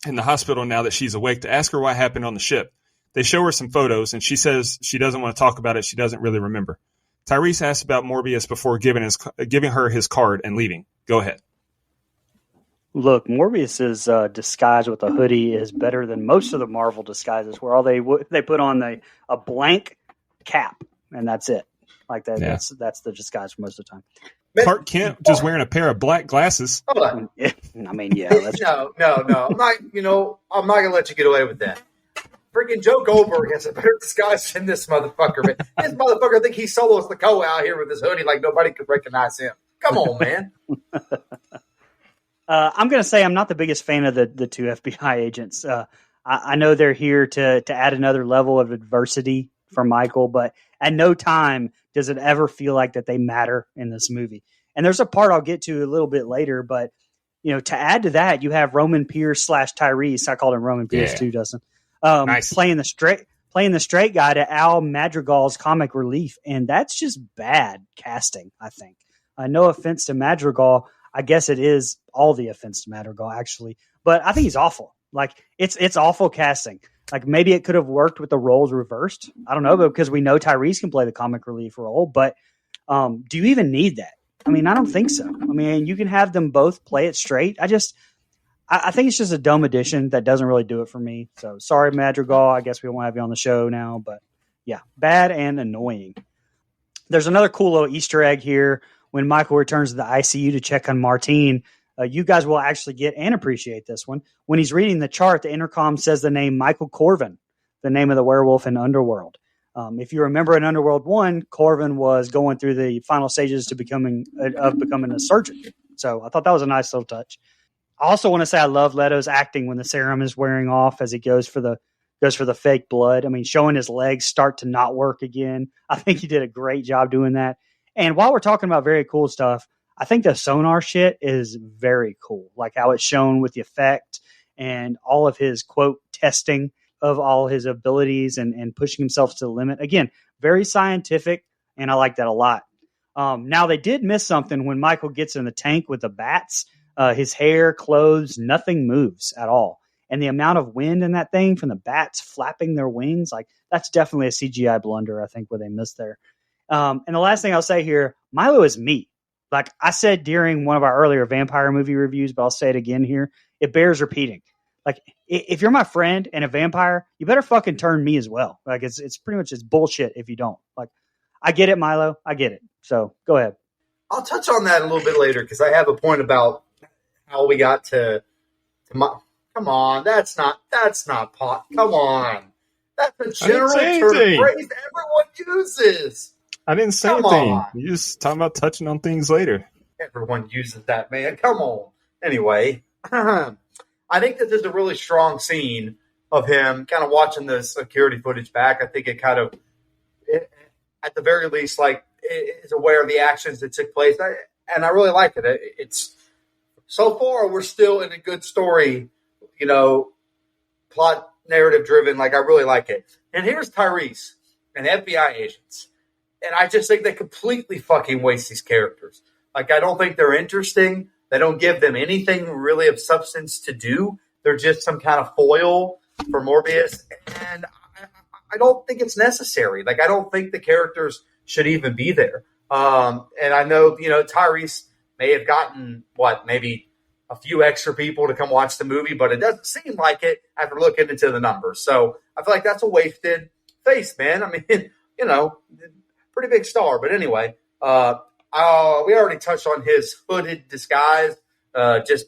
in the hospital now that she's awake to ask her what happened on the ship. They show her some photos, and she says she doesn't want to talk about it. She doesn't really remember. Tyrese asks about Morbius before giving her his card and leaving. Go ahead. Look, Morbius's disguise with a hoodie is better than most of the Marvel disguises, where all they put on a blank cap and that's it. Like that. Yeah. That's the disguise for most of the time. Clark Kent just wearing a pair of black glasses. Hold on. I mean, yeah. That's no. I'm not gonna let you get away with that. Freaking Joe Goldberg has a better disguise than this motherfucker, man. This motherfucker think he's Solo Sikoa out here with his hoodie like nobody could recognize him. Come on, man. I'm going to say I'm not the biggest fan of the two FBI agents. I know they're here to add another level of adversity for Michael, but at no time does it ever feel like that they matter in this movie. And there's a part I'll get to a little bit later, but to add to that, you have Roman Pierce / Tyrese. I called him Roman Pierce too, Dustin. Nice. Playing the straight guy to Al Madrigal's comic relief, and that's just bad casting, I think. No offense to Madrigal. I guess it is all the offense to Madrigal, actually. But I think he's awful. Like, it's awful casting. Like, maybe it could have worked with the roles reversed. I don't know, because we know Tyrese can play the comic relief role. But do you even need that? I mean, I don't think so. I mean, you can have them both play it straight. I think it's just a dumb addition that doesn't really do it for me. So, sorry, Madrigal. I guess we won't have you on the show now. But, yeah, bad and annoying. There's another cool little Easter egg here. When Michael returns to the ICU to check on Martine, you guys will actually get and appreciate this one. When he's reading the chart, the intercom says the name Michael Corvin, the name of the werewolf in Underworld. If you remember in Underworld 1, Corvin was going through the final stages to becoming a surgeon. So I thought that was a nice little touch. I also want to say I love Leto's acting when the serum is wearing off as he goes for the fake blood. I mean, showing his legs start to not work again. I think he did a great job doing that. And while we're talking about very cool stuff, I think the sonar shit is very cool. Like how it's shown with the effect and all of his, quote, testing of all his abilities and pushing himself to the limit. Again, very scientific, and I like that a lot. Now, they did miss something when Michael gets in the tank with the bats. His hair, clothes, nothing moves at all. And the amount of wind in that thing from the bats flapping their wings, like that's definitely a CGI blunder, I think, where they missed there. And the last thing I'll say here, Milo is meat. Like I said during one of our earlier vampire movie reviews, but I'll say it again here. It bears repeating. Like if you're my friend and a vampire, you better fucking turn me as well. Like it's pretty much it's bullshit if you don't. Like I get it, Milo. I get it. So go ahead. I'll touch on that a little bit later because I have a point about how we got to come on, that's not pot. Come on. That's a general term of phrase everyone uses. I didn't say anything. You just talking about touching on things later. Everyone uses that, man. Come on. Anyway, I think that there's a really strong scene of him kind of watching the security footage back. I think it kind of, at the very least, like, is aware of the actions that took place. And I really like it. It's so far, we're still in a good story, plot narrative driven. Like, I really like it. And here's Tyrese and FBI agents. And I just think they completely fucking waste these characters. Like, I don't think they're interesting. They don't give them anything really of substance to do. They're just some kind of foil for Morbius. And I don't think it's necessary. Like, I don't think the characters should even be there. And I know, Tyrese may have gotten, maybe a few extra people to come watch the movie, but it doesn't seem like it after looking into the numbers. So I feel like that's a wasted face, man. I mean, pretty big star. But anyway, we already touched on his hooded disguise. That's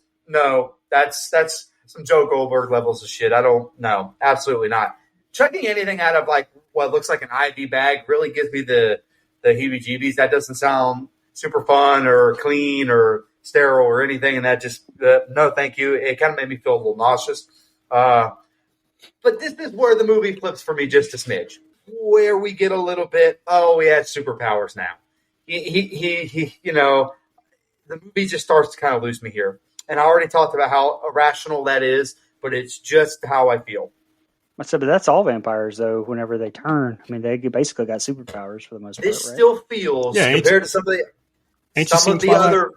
some Joe Goldberg levels of shit. I don't know. Absolutely not. Chucking anything out of like what looks like an IV bag really gives me the heebie-jeebies. That doesn't sound super fun or clean or sterile or anything. And that just, no, thank you. It kind of made me feel a little nauseous. But this is where the movie flips for me just a smidge. Where we get a little bit, he has superpowers now. He the movie just starts to kind of lose me here. And I already talked about how irrational that is, but it's just how I feel. I said, but that's all vampires, though. Whenever they turn, I mean, they basically got superpowers for the most part. This still feels compared to some of the other.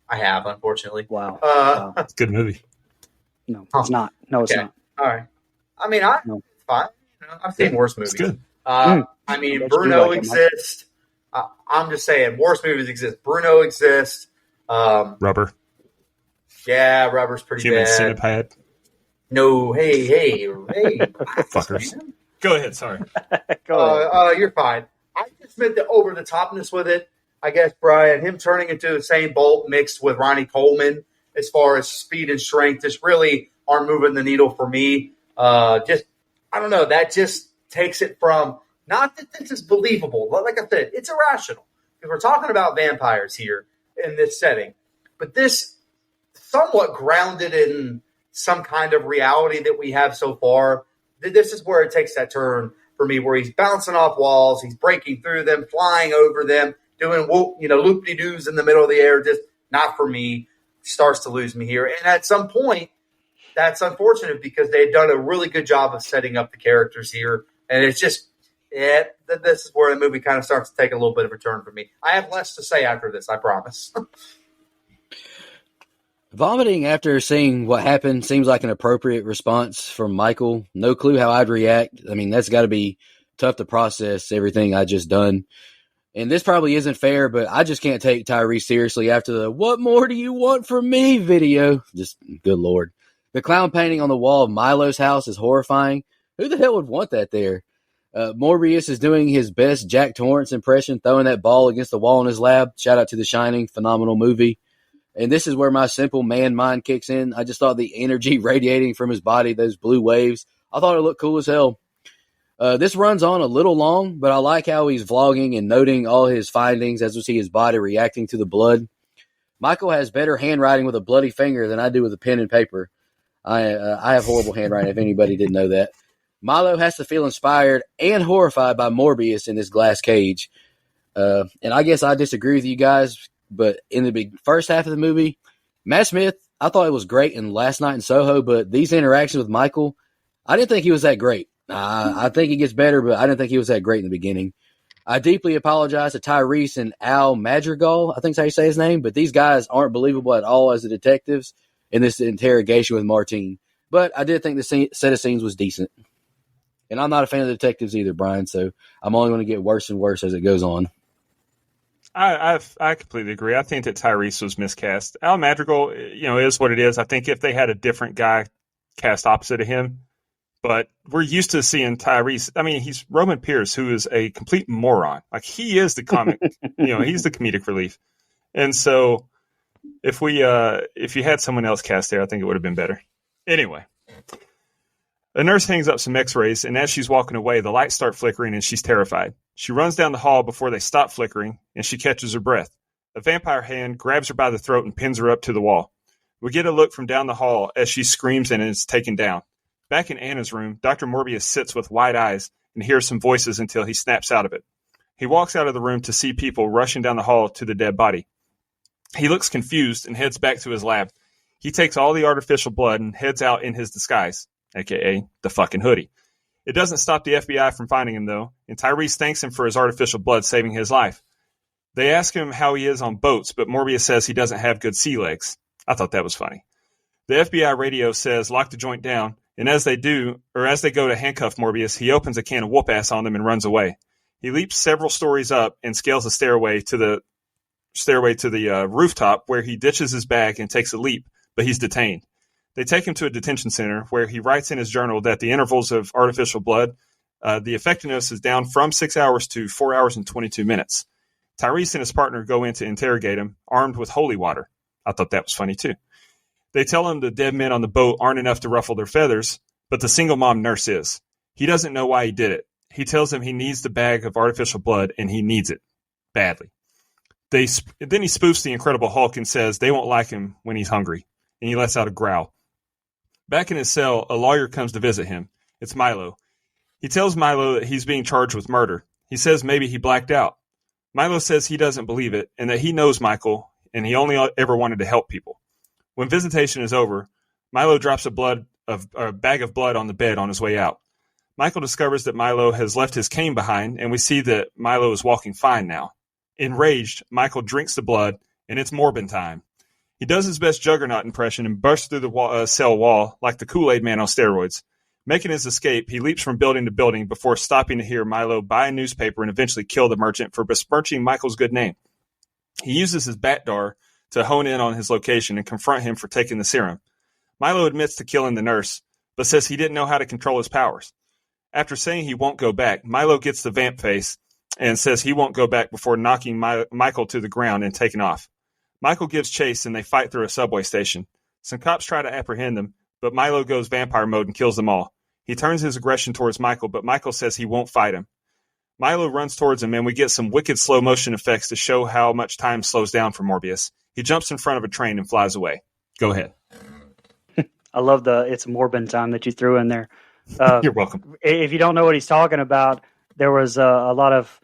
I have, unfortunately. Wow, it's a good movie. No, it's not. No, it's not. All right. I mean, it's fine. I've seen worse movies. It's good. I mean, Bruno exists. I'm just saying, worse movies exist. Bruno exists. Rubber. Yeah, Rubber's pretty Human bad. Centipede. No, hey. Fuckers. Go ahead, sorry. You're fine. I just meant the over-the-topness with it. I guess, Brian, him turning into Usain Bolt mixed with Ronnie Coleman as far as speed and strength just really aren't moving the needle for me. I don't know. That just takes it from, not that this is believable. Like I said, it's irrational. Because we're talking about vampires here in this setting. But this somewhat grounded in some kind of reality that we have so far. This is where it takes that turn for me, where he's bouncing off walls, he's breaking through them, flying over them, doing loop-de-doos in the middle of the air. Just not for me. Starts to lose me here. And at some point, that's unfortunate because they've done a really good job of setting up the characters here. And it's just, this is where the movie kind of starts to take a little bit of a turn for me. I have less to say after this, I promise. Vomiting after seeing what happened seems like an appropriate response from Michael. No clue how I'd react. I mean, that's got to be tough to process everything I just done. And this probably isn't fair, but I just can't take Tyrese seriously after the "what more do you want from me" video. Just, good Lord. The clown painting on the wall of Milo's house is horrifying. Who the hell would want that there? Morbius is doing his best Jack Torrance impression, throwing that ball against the wall in his lab. Shout out to The Shining, phenomenal movie. And this is where my simple man mind kicks in. I just thought the energy radiating from his body, those blue waves, I thought it looked cool as hell. This runs on a little long, but I like how he's vlogging and noting all his findings as we see his body reacting to the blood. Michael has better handwriting with a bloody finger than I do with a pen and paper. I have horrible handwriting, if anybody didn't know that. Milo has to feel inspired and horrified by Morbius in this glass cage. And I guess I disagree with you guys, but in the first half of the movie, Matt Smith, I thought it was great in Last Night in Soho, but these interactions with Michael, I didn't think he was that great. I think he gets better, but I didn't think he was that great in the beginning. I deeply apologize to Tyrese and Al Madrigal, I think that's how you say his name, but these guys aren't believable at all as the detectives. in this interrogation with Martine. But I did think the set of scenes was decent. And I'm not a fan of the detectives either, Brian, so I'm only going to get worse and worse as it goes on. I completely agree. I think that Tyrese was miscast. Al Madrigal, is what it is. I think if they had a different guy cast opposite of him, but we're used to seeing Tyrese. I mean, he's Roman Pierce, who is a complete moron. Like, he is the comic, he's the comedic relief. And so if you had someone else cast there, I think it would have been better. Anyway, a nurse hangs up some x-rays, and as she's walking away, the lights start flickering and she's terrified. She runs down the hall before they stop flickering, and she catches her breath. A vampire hand grabs her by the throat and pins her up to the wall. We get a look from down the hall as she screams and is taken down. Back in Anna's room, Dr. Morbius sits with wide eyes and hears some voices until he snaps out of it. He walks out of the room to see people rushing down the hall to the dead body. He looks confused and heads back to his lab. He takes all the artificial blood and heads out in his disguise, a.k.a. the fucking hoodie. It doesn't stop the FBI from finding him, though, and Tyrese thanks him for his artificial blood saving his life. They ask him how he is on boats, but Morbius says he doesn't have good sea legs. I thought that was funny. The FBI radio says lock the joint down, and as they go to handcuff Morbius, he opens a can of whoop-ass on them and runs away. He leaps several stories up and scales a stairway to the rooftop, where he ditches his bag and takes a leap, but he's detained. They take him to a detention center where he writes in his journal that the intervals of artificial blood, the effectiveness is down from 6 hours to 4 hours and 22 minutes. Tyrese and his partner go in to interrogate him, armed with holy water. I thought that was funny too. They tell him the dead men on the boat aren't enough to ruffle their feathers, but the single mom nurse is. He doesn't know why he did it. He tells them he needs the bag of artificial blood, and he needs it badly. Then he spoofs the Incredible Hulk and says they won't like him when he's hungry, and he lets out a growl. Back in his cell, a lawyer comes to visit him. It's Milo. He tells Milo that he's being charged with murder. He says maybe he blacked out. Milo says he doesn't believe it and that he knows Michael and he only ever wanted to help people. When visitation is over, Milo drops a bag of blood on the bed on his way out. Michael discovers that Milo has left his cane behind, and we see that Milo is walking fine now. Enraged, Michael drinks the blood, and it's Morbin time. He does his best Juggernaut impression and bursts through the cell wall like the Kool-Aid Man on steroids. Making his escape, he leaps from building to building before stopping to hear Milo buy a newspaper and eventually kill the merchant for besmirching Michael's good name. He uses his Batdar to hone in on his location and confront him for taking the serum. Milo admits to killing the nurse, but says he didn't know how to control his powers. After saying he won't go back, Milo gets the vamp face and says he won't go back before knocking Michael to the ground and taking off. Michael gives chase and they fight through a subway station. Some cops try to apprehend them, but Milo goes vampire mode and kills them all. He turns his aggression towards Michael, but Michael says he won't fight him. Milo runs towards him, and we get some wicked slow motion effects to show how much time slows down for Morbius. He jumps in front of a train and flies away. Go ahead. I love the "it's Morbin time" that you threw in there. You're welcome. If you don't know what he's talking about, there was a lot of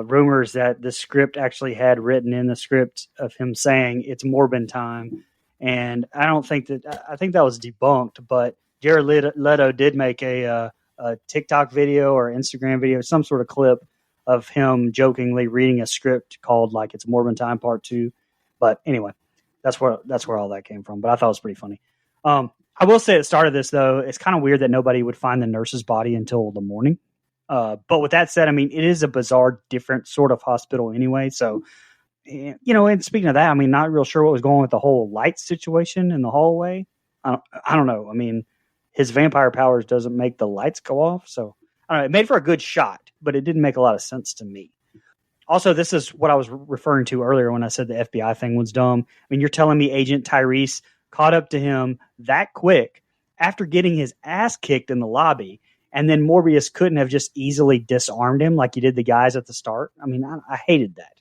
rumors that the script actually had written in the script of him saying it's Morbin time. And I think that was debunked, but Jared Leto did make a TikTok video or Instagram video, some sort of clip of him jokingly reading a script called like "It's Morbin Time Part 2." But anyway, that's where all that came from. But I thought it was pretty funny. I will say at the start of this, though, it's kind of weird that nobody would find the nurse's body until the morning. But with that said, I mean, it is a bizarre, different sort of hospital anyway. So, and speaking of that, I mean, not real sure what was going on with the whole light situation in the hallway. I don't know. I mean, his vampire powers doesn't make the lights go off. So, I don't know. It made for a good shot, but it didn't make a lot of sense to me. Also, this is what I was referring to earlier when I said the FBI thing was dumb. I mean, you're telling me Agent Tyrese caught up to him that quick after getting his ass kicked in the lobby, and then Morbius couldn't have just easily disarmed him like he did the guys at the start. I mean, I hated that.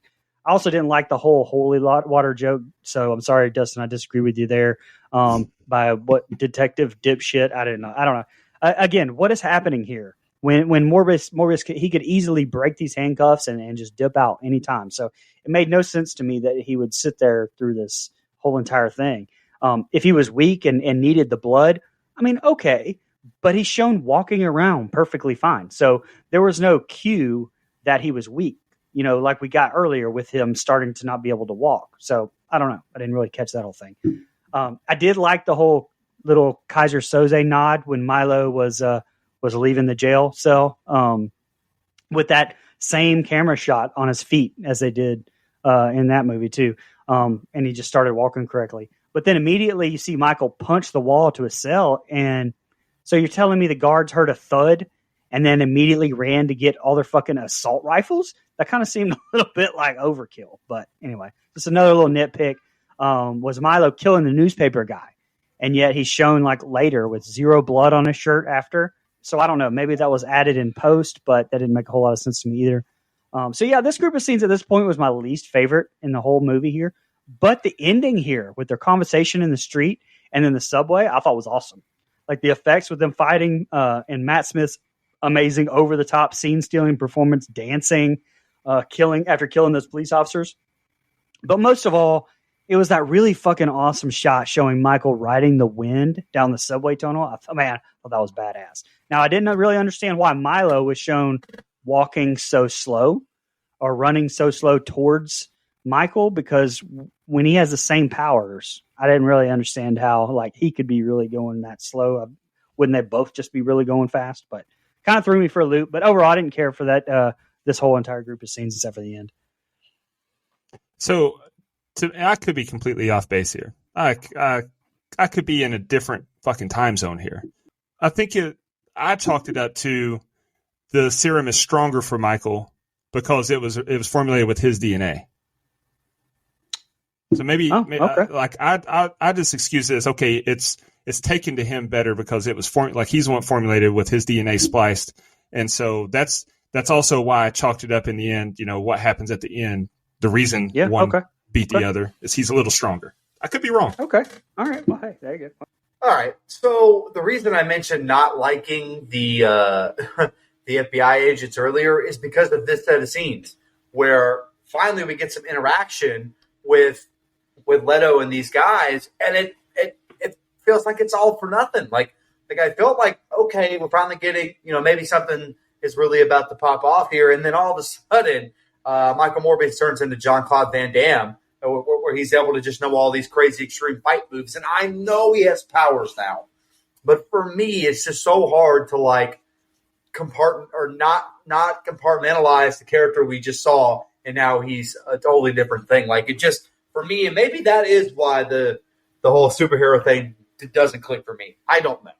I also didn't like the whole holy water joke, so I'm sorry, Dustin, I disagree with you there. By what Detective Dipshit, I don't know. Again, what is happening here? When Morbius, he could easily break these handcuffs and just dip out anytime. So it made no sense to me that he would sit there through this whole entire thing. If he was weak and needed the blood, I mean, okay, but he's shown walking around perfectly fine. So there was no cue that he was weak, like we got earlier with him starting to not be able to walk. So I don't know. I didn't really catch that whole thing. I did like the whole little Kaiser Soze nod when Milo was leaving the jail cell, with that same camera shot on his feet as they did in that movie too. And he just started walking correctly. But then immediately you see Michael punch the wall to his cell. And so you're telling me the guards heard a thud and then immediately ran to get all their fucking assault rifles? That kind of seemed a little bit like overkill. But anyway, just another little nitpick. Was Milo killing the newspaper guy? And yet he's shown like later with zero blood on his shirt after. So I don't know. Maybe that was added in post, but that didn't make a whole lot of sense to me either. So yeah, this group of scenes at this point was my least favorite in the whole movie here. But the ending here with their conversation in the street and in the subway, I thought was awesome. Like the effects with them fighting and Matt Smith's amazing over the top scene stealing performance, dancing, killing those police officers. But most of all, it was that really fucking awesome shot showing Michael riding the wind down the subway tunnel. I thought that was badass. Now, I didn't really understand why Milo was shown walking so slow or running so slow towards Michael, because when he has the same powers, I didn't really understand how like he could be really going that slow. Wouldn't they both just be really going fast? But kind of threw me for a loop. But overall, I didn't care for that this whole entire group of scenes except for the end. So I could be completely off base here. I could be in a different fucking time zone here. I chalked it up to the serum is stronger for Michael because it was formulated with his DNA. So maybe I just excuse this. Okay, it's taken to him better because it was he's the one formulated with his DNA spliced, and so that's also why I chalked it up in the end. You know what happens at the end. The reason one beat the other is he's a little stronger. I could be wrong. Okay, all right. Well, hey, there you go. All right. So the reason I mentioned not liking the the FBI agents earlier is because of this set of scenes where finally we get some interaction with Leto and these guys, and it feels like it's all for nothing. Like I felt like, okay, we're finally getting, maybe something is really about to pop off here, and then all of a sudden, Michael Morbius turns into Jean-Claude Van Damme, where he's able to just know all these crazy extreme fight moves, and I know he has powers now, but for me, it's just so hard to like not compartmentalize the character we just saw, and now he's a totally different thing. Like it just. For me, and maybe that is why the whole superhero thing doesn't click for me. I don't know.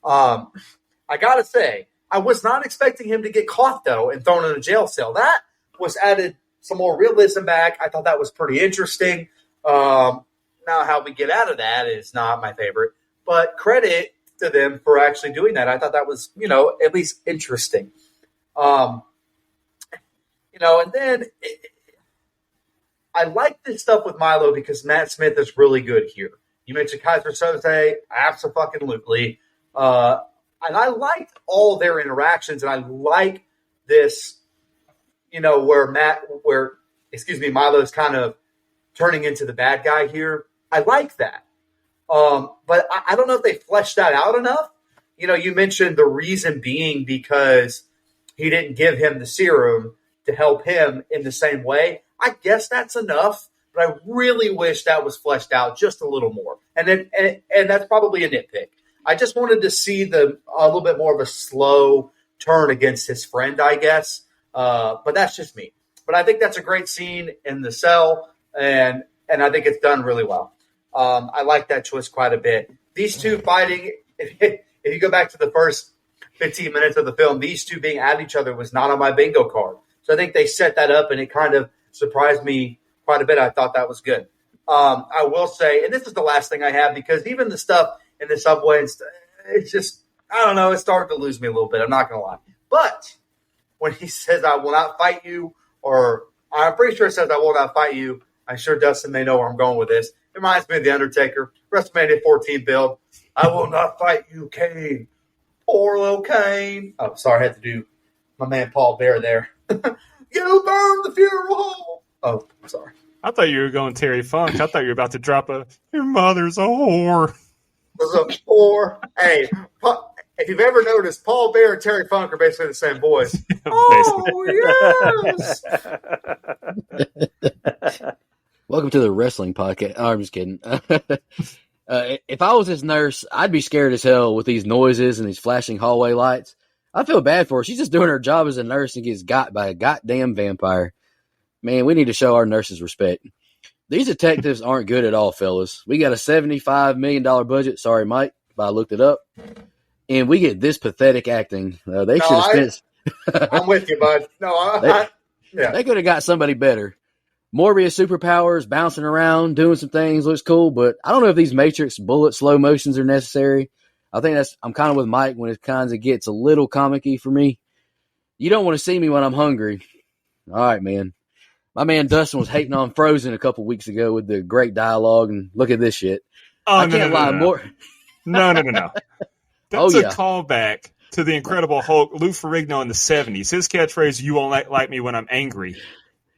I got to say, I was not expecting him to get caught, though, and thrown in a jail cell. That was added some more realism back. I thought that was pretty interesting. Now, how we get out of that is not my favorite. But credit to them for actually doing that. I thought that was, at least interesting. And then... I like this stuff with Milo because Matt Smith is really good here. You mentioned Kaiser Soze, absolutely. And I liked all their interactions, and I like this, where Milo's kind of turning into the bad guy here. I like that. But I don't know if they fleshed that out enough. You mentioned the reason being because he didn't give him the serum to help him in the same way. I guess that's enough, but I really wish that was fleshed out just a little more. And that's probably a nitpick. I just wanted to see a little bit more of a slow turn against his friend, I guess. But that's just me. But I think that's a great scene in the cell, and I think it's done really well. I like that choice quite a bit. These two fighting, if you go back to the first 15 minutes of the film, these two being at each other was not on my bingo card. So I think they set that up, and it kind of surprised me quite a bit. I thought that was good. I will say, and this is the last thing I have, because even the stuff in the subway, it's just, I don't know, it started to lose me a little bit. I'm not going to lie. But when he says, I will not fight you, or I'm pretty sure it says, I will not fight you. I'm sure Dustin may know where I'm going with this. It reminds me of The Undertaker, WrestleMania 14 build. I will not fight you, Kane. Poor little Kane. Oh, sorry, I had to do my man Paul Bear there. You burned the funeral home. Oh, sorry. I thought you were going Terry Funk. I thought you were about to drop your mother's a whore. Was a whore. Hey, if you've ever noticed, Paul Bear and Terry Funk are basically the same voice. Oh, yes. Welcome to the wrestling podcast. Oh, I'm just kidding. If I was this nurse, I'd be scared as hell with these noises and these flashing hallway lights. I feel bad for her. She's just doing her job as a nurse and gets got by a goddamn vampire. Man, we need to show our nurses respect. These detectives aren't good at all, fellas. We got a $75 million budget. Sorry, Mike, if I looked it up. And we get this pathetic acting. They should have spent. I'm with you, bud. No, They could have got somebody better. Morbius superpowers, bouncing around, doing some things, looks cool, but I don't know if these Matrix bullet slow motions are necessary. I think I'm kind of with Mike when it kind of gets a little comic-y for me. You don't want to see me when I'm hungry. All right, man. My man Dustin was hating on Frozen a couple weeks ago with the great dialogue, and look at this shit. Oh, I can't lie more. No. That's a callback to the Incredible Hulk, Lou Ferrigno in the 70s. His catchphrase, "You won't like me when I'm angry."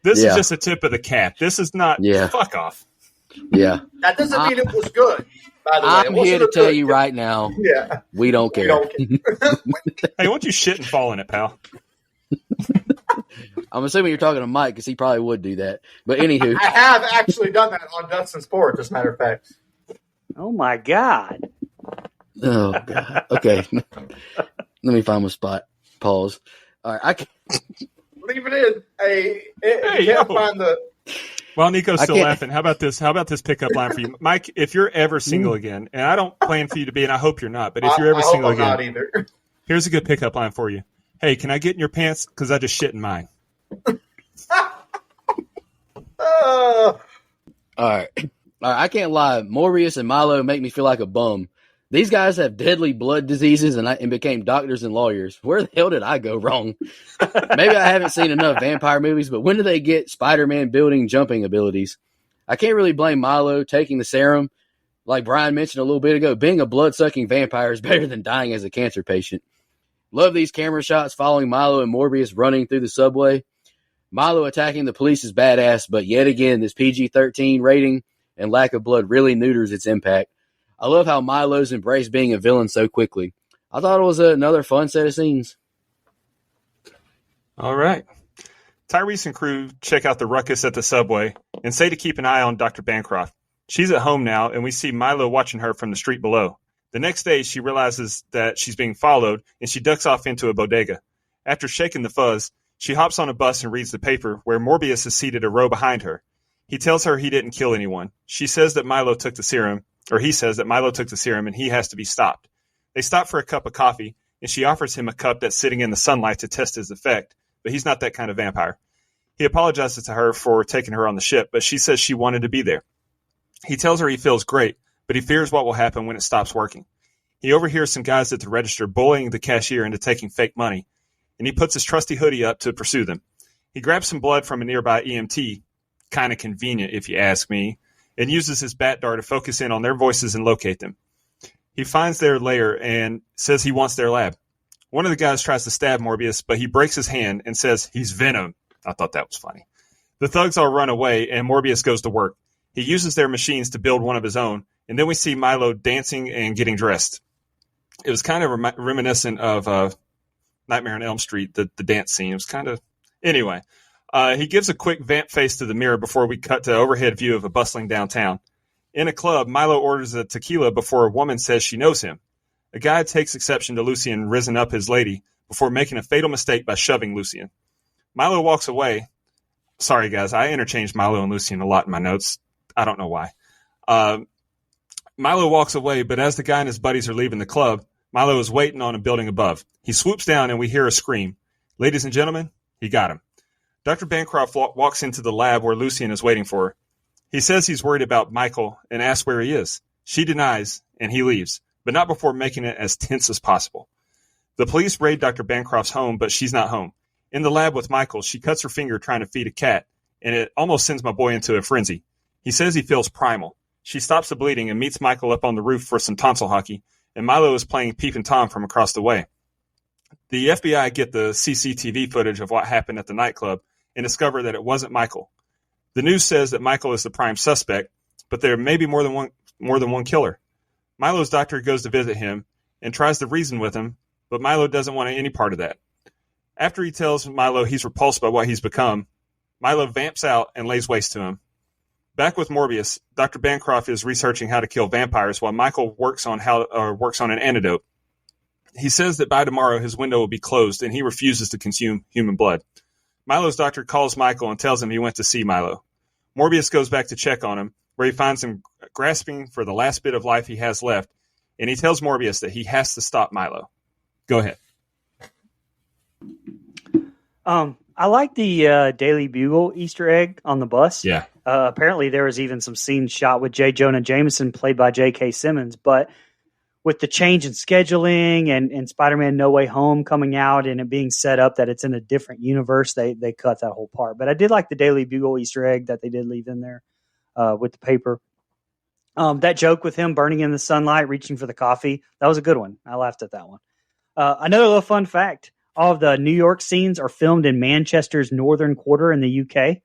This is just a tip of the cap. This is not fuck off. Yeah. That doesn't mean it was good, by the way. I'm here to tell you right now, we don't care. Hey, won't you shit and fall in it, pal? I'm assuming you're talking to Mike because he probably would do that. But anywho. I have actually done that on Dustin's Sport, as a matter of fact. Oh, my God. Oh, God. Okay. Let me find my spot. Pause. All right. Leave it in. Hey, you can't find the. While Nico's still laughing, how about this? How about this pickup line for you, Mike? If you're ever single again, and I don't plan for you to be, and I hope you're not, but if you're ever single again, not either. Here's a good pickup line for you. Hey, can I get in your pants? Because I just shit in mine. All right. I can't lie. Morbius and Milo make me feel like a bum. These guys have deadly blood diseases and became doctors and lawyers. Where the hell did I go wrong? Maybe I haven't seen enough vampire movies, but when do they get Spider-Man building jumping abilities? I can't really blame Milo taking the serum. Like Brian mentioned a little bit ago, being a blood-sucking vampire is better than dying as a cancer patient. Love these camera shots following Milo and Morbius running through the subway. Milo attacking the police is badass, but yet again, this PG-13 rating and lack of blood really neuters its impact. I love how Milo's embraced being a villain so quickly. I thought it was another fun set of scenes. All right. Tyrese and crew check out the ruckus at the subway and say to keep an eye on Dr. Bancroft. She's at home now, and we see Milo watching her from the street below. The next day, she realizes that she's being followed, and she ducks off into a bodega. After shaking the fuzz, she hops on a bus and reads the paper, where Morbius is seated a row behind her. He tells her he didn't kill anyone. She says that Milo took the serum, or he says that Milo took the serum and he has to be stopped. They stop for a cup of coffee, and she offers him a cup that's sitting in the sunlight to test his effect, but he's not that kind of vampire. He apologizes to her for taking her on the ship, but she says she wanted to be there. He tells her he feels great, but he fears what will happen when it stops working. He overhears some guys at the register bullying the cashier into taking fake money, and he puts his trusty hoodie up to pursue them. He grabs some blood from a nearby EMT, kind of convenient if you ask me, and uses his bat dart to focus in on their voices and locate them. He finds their lair and says he wants their lab. One of the guys tries to stab Morbius, but he breaks his hand and says he's Venom. I thought that was funny. The thugs all run away, and Morbius goes to work. He uses their machines to build one of his own, and then we see Milo dancing and getting dressed. It was kind of reminiscent of Nightmare on Elm Street, the dance scene. It was kind of... Anyway, he gives a quick vamp face to the mirror before we cut to overhead view of a bustling downtown. In a club, Milo orders a tequila before a woman says she knows him. A guy takes exception to Lucian risen up his lady before making a fatal mistake by shoving Lucian. Milo walks away. Sorry, guys, I interchanged Milo and Lucian a lot in my notes. I don't know why. Milo walks away, but as the guy and his buddies are leaving the club, Milo is waiting on a building above. He swoops down and we hear a scream. Ladies and gentlemen, he got him. Dr. Bancroft walks into the lab where Lucian is waiting for her. He says he's worried about Michael and asks where he is. She denies, and he leaves, but not before making it as tense as possible. The police raid Dr. Bancroft's home, but she's not home. In the lab with Michael, she cuts her finger trying to feed a cat, and it almost sends my boy into a frenzy. He says he feels primal. She stops the bleeding and meets Michael up on the roof for some tonsil hockey, and Milo is playing Peep and Tom from across the way. The FBI get the CCTV footage of what happened at the nightclub and discover that it wasn't Michael. The news says that Michael is the prime suspect, but there may be more than one killer. Milo's doctor goes to visit him and tries to reason with him, but Milo doesn't want any part of that. After he tells Milo he's repulsed by what he's become, Milo vamps out and lays waste to him. Back with Morbius, Dr. Bancroft is researching how to kill vampires while Michael works on an antidote. He says that by tomorrow his window will be closed and he refuses to consume human blood. Milo's doctor calls Michael and tells him he went to see Milo. Morbius goes back to check on him, where he finds him grasping for the last bit of life he has left, and he tells Morbius that he has to stop Milo. Go ahead. I like the Daily Bugle Easter egg on the bus. Yeah. Apparently there was even some scenes shot with J. Jonah Jameson, played by J.K. Simmons, but with the change in scheduling and Spider-Man No Way Home coming out and it being set up that it's in a different universe, they cut that whole part. But I did like the Daily Bugle Easter egg that they did leave in there with the paper. That joke with him burning in the sunlight, reaching for the coffee, that was a good one. I laughed at that one. Another little fun fact, all of the New York scenes are filmed in Manchester's northern quarter in the UK.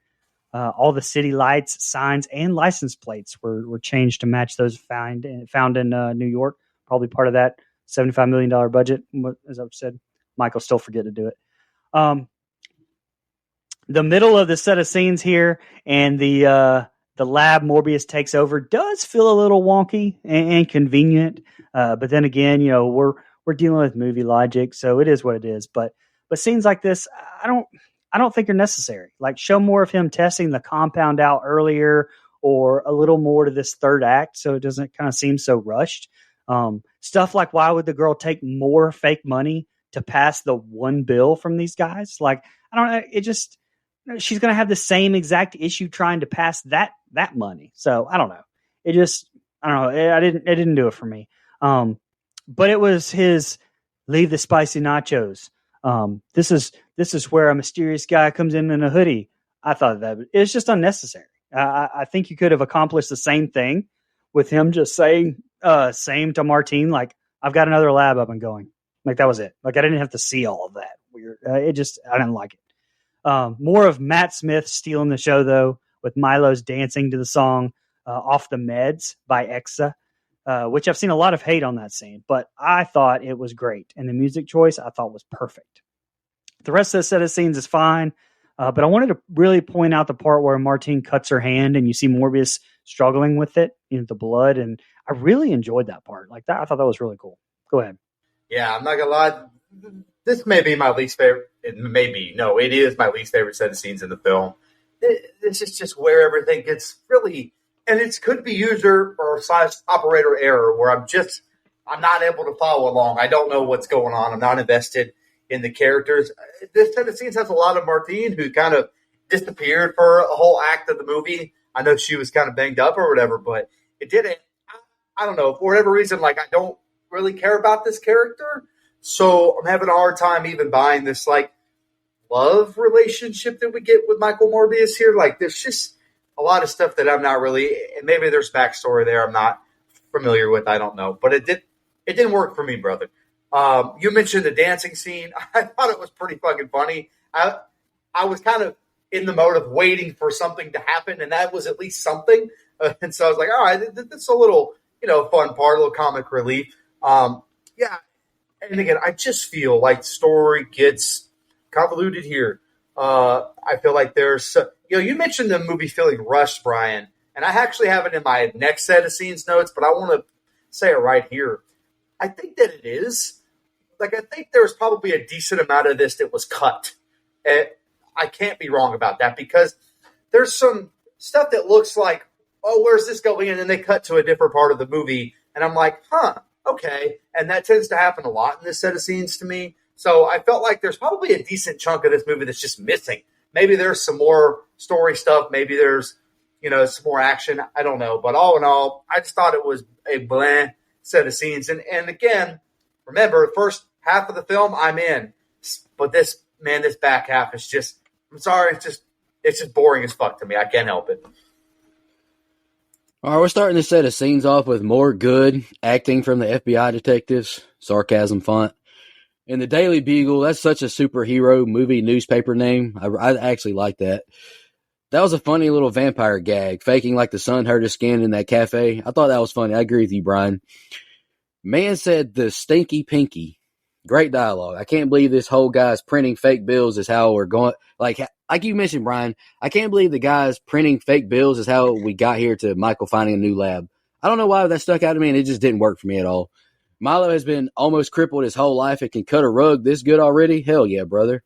All the city lights, signs, and license plates were changed to match those found in New York. Probably part of that $75 million budget, as I've said. Michael still forget to do it. The middle of the set of scenes here and the lab Morbius takes over does feel a little wonky and convenient. But then again, we're dealing with movie logic, so it is what it is. But scenes like this, I don't think are necessary. Like, show more of him testing the compound out earlier, or a little more to this third act, so it doesn't kind of seem so rushed. Stuff like, why would the girl take more fake money to pass the one bill from these guys? Like, I don't know. It just, she's going to have the same exact issue trying to pass that money. So I don't know. It just, I don't know. It didn't do it for me. But it was his leave the spicy nachos. This is where a mysterious guy comes in a hoodie. I thought that it's just unnecessary. I think you could have accomplished the same thing with him just saying, same to Martine, like, I've got another lab up and going. Like, that was it. Like, I didn't have to see all of that. Weird. I didn't like it. More of Matt Smith stealing the show, though, with Milo's dancing to the song Off the Meds by Exa, which I've seen a lot of hate on that scene, but I thought it was great. And the music choice I thought was perfect. The rest of the set of scenes is fine, but I wanted to really point out the part where Martine cuts her hand and you see Morbius struggling with it, the blood, and I really enjoyed that part. Like that, I thought that was really cool. Go ahead. Yeah, I'm not gonna lie. This may be my least favorite. It is my least favorite set of scenes in the film. This is just where everything gets really, and it could be user or / operator error, where I'm not able to follow along. I don't know what's going on. I'm not invested in the characters. This set of scenes has a lot of Martine, who kind of disappeared for a whole act of the movie. I know she was kind of banged up or whatever, but it didn't. I don't know, for whatever reason, like, I don't really care about this character. So I'm having a hard time even buying this, like, love relationship that we get with Michael Morbius here. Like, there's just a lot of stuff that I'm not really, and maybe there's backstory there I'm not familiar with. I don't know, but it didn't work for me, brother. You mentioned the dancing scene. I thought it was pretty fucking funny. I was kind of in the mode of waiting for something to happen, and that was at least something. And so I was like, all right, this is a little, fun part, a little comic relief. Yeah. And again, I just feel like the story gets convoluted here. I feel like there's, you mentioned the movie feeling rushed, Brian, and I actually have it in my next set of scenes notes, but I want to say it right here. I think that it is. Like, I think there's probably a decent amount of this that was cut. I can't be wrong about that, because there's some stuff that looks like, oh, where's this going? And then they cut to a different part of the movie, and I'm like, okay. And that tends to happen a lot in this set of scenes to me. So I felt like there's probably a decent chunk of this movie that's just missing. Maybe there's some more story stuff. Maybe there's, some more action. I don't know. But all in all, I just thought it was a bland set of scenes. And again, remember, the first half of the film, I'm in. But this back half is just, I'm sorry, it's just boring as fuck to me. I can't help it. All right, we're starting this set of scenes off with more good acting from the FBI detectives, sarcasm font. And the Daily Bugle, that's such a superhero movie newspaper name. I actually like that. That was a funny little vampire gag, faking like the sun hurt his skin in that cafe. I thought that was funny. I agree with you, Brian. Man said the stinky pinky. Great dialogue. I can't believe this whole guy's printing fake bills is how we're going. Like, like you mentioned, Brian, I can't believe the guys printing fake bills is how we got here to Michael finding a new lab. I don't know why that stuck out to me, and it just didn't work for me at all. Milo has been almost crippled his whole life and can cut a rug this good already. Hell yeah, brother.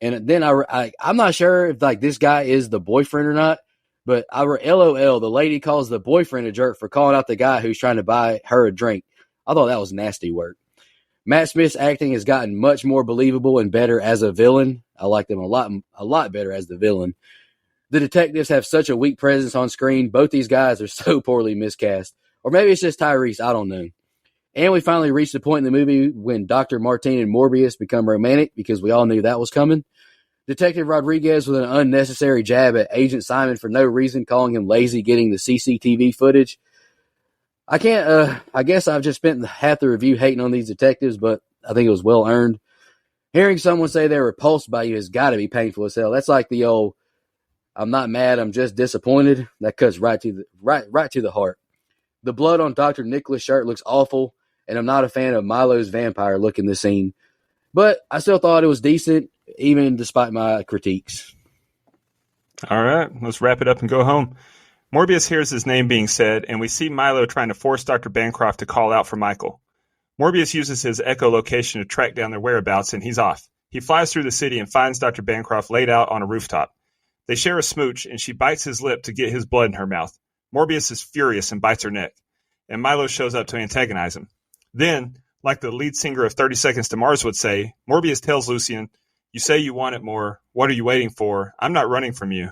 And then I'm not sure if like this guy is the boyfriend or not, but LOL, the lady calls the boyfriend a jerk for calling out the guy who's trying to buy her a drink. I thought that was nasty work. Matt Smith's acting has gotten much more believable and better as a villain. I like them a lot better as the villain. The detectives have such a weak presence on screen. Both these guys are so poorly miscast. Or maybe it's just Tyrese. I don't know. And we finally reached the point in the movie when Dr. Martine and Morbius become romantic because we all knew that was coming. Detective Rodriguez with an unnecessary jab at Agent Simon for no reason, calling him lazy getting the CCTV footage. I guess I've just spent half the review hating on these detectives, but I think it was well earned. Hearing someone say they're repulsed by you has got to be painful as hell. That's like the old, I'm not mad, I'm just disappointed. That cuts right to the heart. The blood on Dr. Nicholas' shirt looks awful, and I'm not a fan of Milo's vampire look in this scene. But I still thought it was decent, even despite my critiques. All right, let's wrap it up and go home. Morbius hears his name being said, and we see Milo trying to force Dr. Bancroft to call out for Michael. Morbius uses his echolocation to track down their whereabouts, and he's off. He flies through the city and finds Dr. Bancroft laid out on a rooftop. They share a smooch, and she bites his lip to get his blood in her mouth. Morbius is furious and bites her neck, and Milo shows up to antagonize him. Then, like the lead singer of 30 Seconds to Mars would say, Morbius tells Lucian, "You say you want it more. What are you waiting for? I'm not running from you."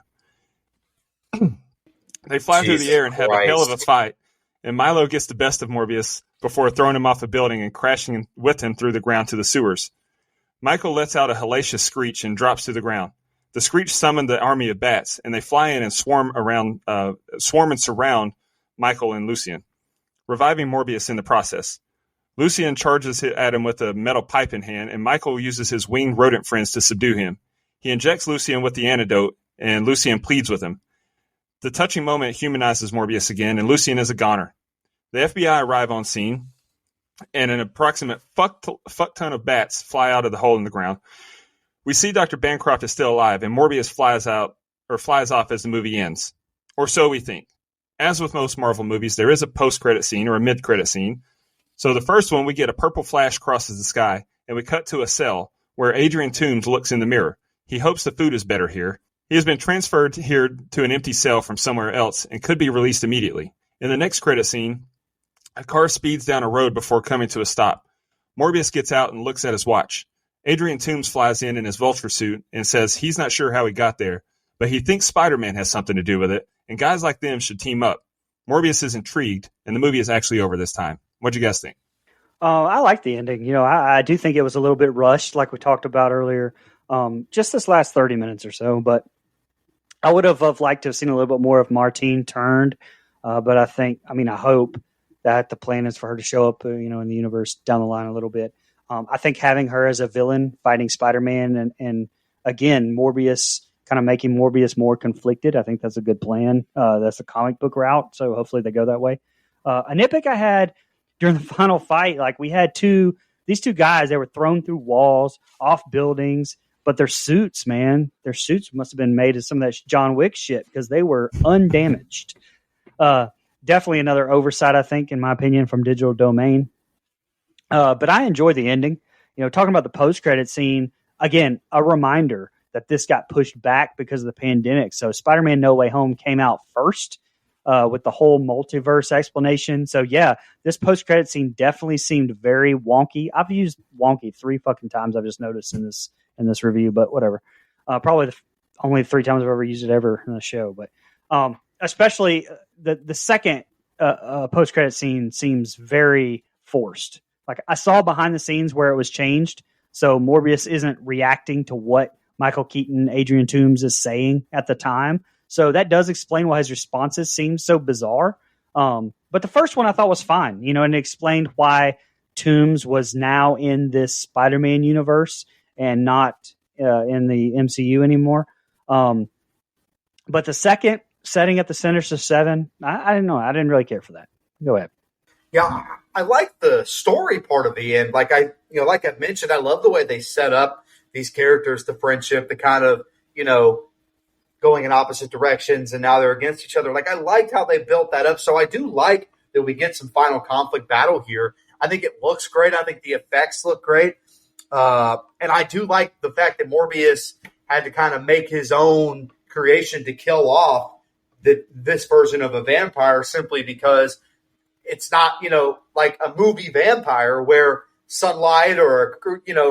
They fly through the air and have a hell of a fight, and Milo gets the best of Morbius before throwing him off a building and crashing with him through the ground to the sewers. Michael lets out a hellacious screech and drops to the ground. The screech summoned the army of bats, and they fly in and swarm and surround Michael and Lucian, reviving Morbius in the process. Lucian charges at him with a metal pipe in hand, and Michael uses his winged rodent friends to subdue him. He injects Lucian with the antidote, and Lucian pleads with him. The touching moment humanizes Morbius again, and Lucian is a goner. The FBI arrive on scene, and an approximate fuck ton of bats fly out of the hole in the ground. We see Dr. Bancroft is still alive, and Morbius flies off as the movie ends. Or so we think. As with most Marvel movies, there is a post-credit scene or a mid-credit scene. So the first one, we get a purple flash crosses the sky, and we cut to a cell where Adrian Toomes looks in the mirror. He hopes the food is better here. He has been transferred here to an empty cell from somewhere else and could be released immediately. In the next credit scene, a car speeds down a road before coming to a stop. Morbius gets out and looks at his watch. Adrian Toomes flies in his vulture suit and says he's not sure how he got there, but he thinks Spider-Man has something to do with it, and guys like them should team up. Morbius is intrigued, and the movie is actually over this time. What'd you guys think? I like the ending. You know, I do think it was a little bit rushed, like we talked about earlier, just this last 30 minutes or so, but I would have liked to have seen a little bit more of Martine turned, but I hope that the plan is for her to show up, in the universe down the line a little bit. I think having her as a villain fighting Spider-Man and again, Morbius, kind of making Morbius more conflicted. I think that's a good plan. That's a comic book route. So hopefully they go that way. A nitpick I had during the final fight, like we had these two guys, they were thrown through walls, off buildings, but their suits must have been made of some of that John Wick shit because they were undamaged. Definitely another oversight, I think, in my opinion, from Digital Domain. But I enjoyed the ending. Talking about the post-credit scene, again, a reminder that this got pushed back because of the pandemic. So Spider-Man No Way Home came out first with the whole multiverse explanation. So, yeah, this post-credit scene definitely seemed very wonky. I've used wonky 3 fucking times I've just noticed in this review, but whatever. Probably only 3 times I've ever used it ever in the show. But especially the second post-credit scene seems very forced. Like I saw behind the scenes where it was changed, so Morbius isn't reacting to what Michael Keaton, Adrian Toomes is saying at the time. So that does explain why his responses seem so bizarre. But the first one I thought was fine, and it explained why Toomes was now in this Spider-Man universe and not in the MCU anymore. But the second setting at the Sinister Seven, I didn't know. I didn't really care for that. Go ahead. Yeah, I like the story part of the end. Like I've mentioned, I love the way they set up these characters, the friendship, the kind of, going in opposite directions, and now they're against each other. Like, I liked how they built that up. So I do like that we get some final conflict battle here. I think it looks great. I think the effects look great. And I do like the fact that Morbius had to kind of make his own creation to kill off this version of a vampire, simply because it's not, like a movie vampire where sunlight or,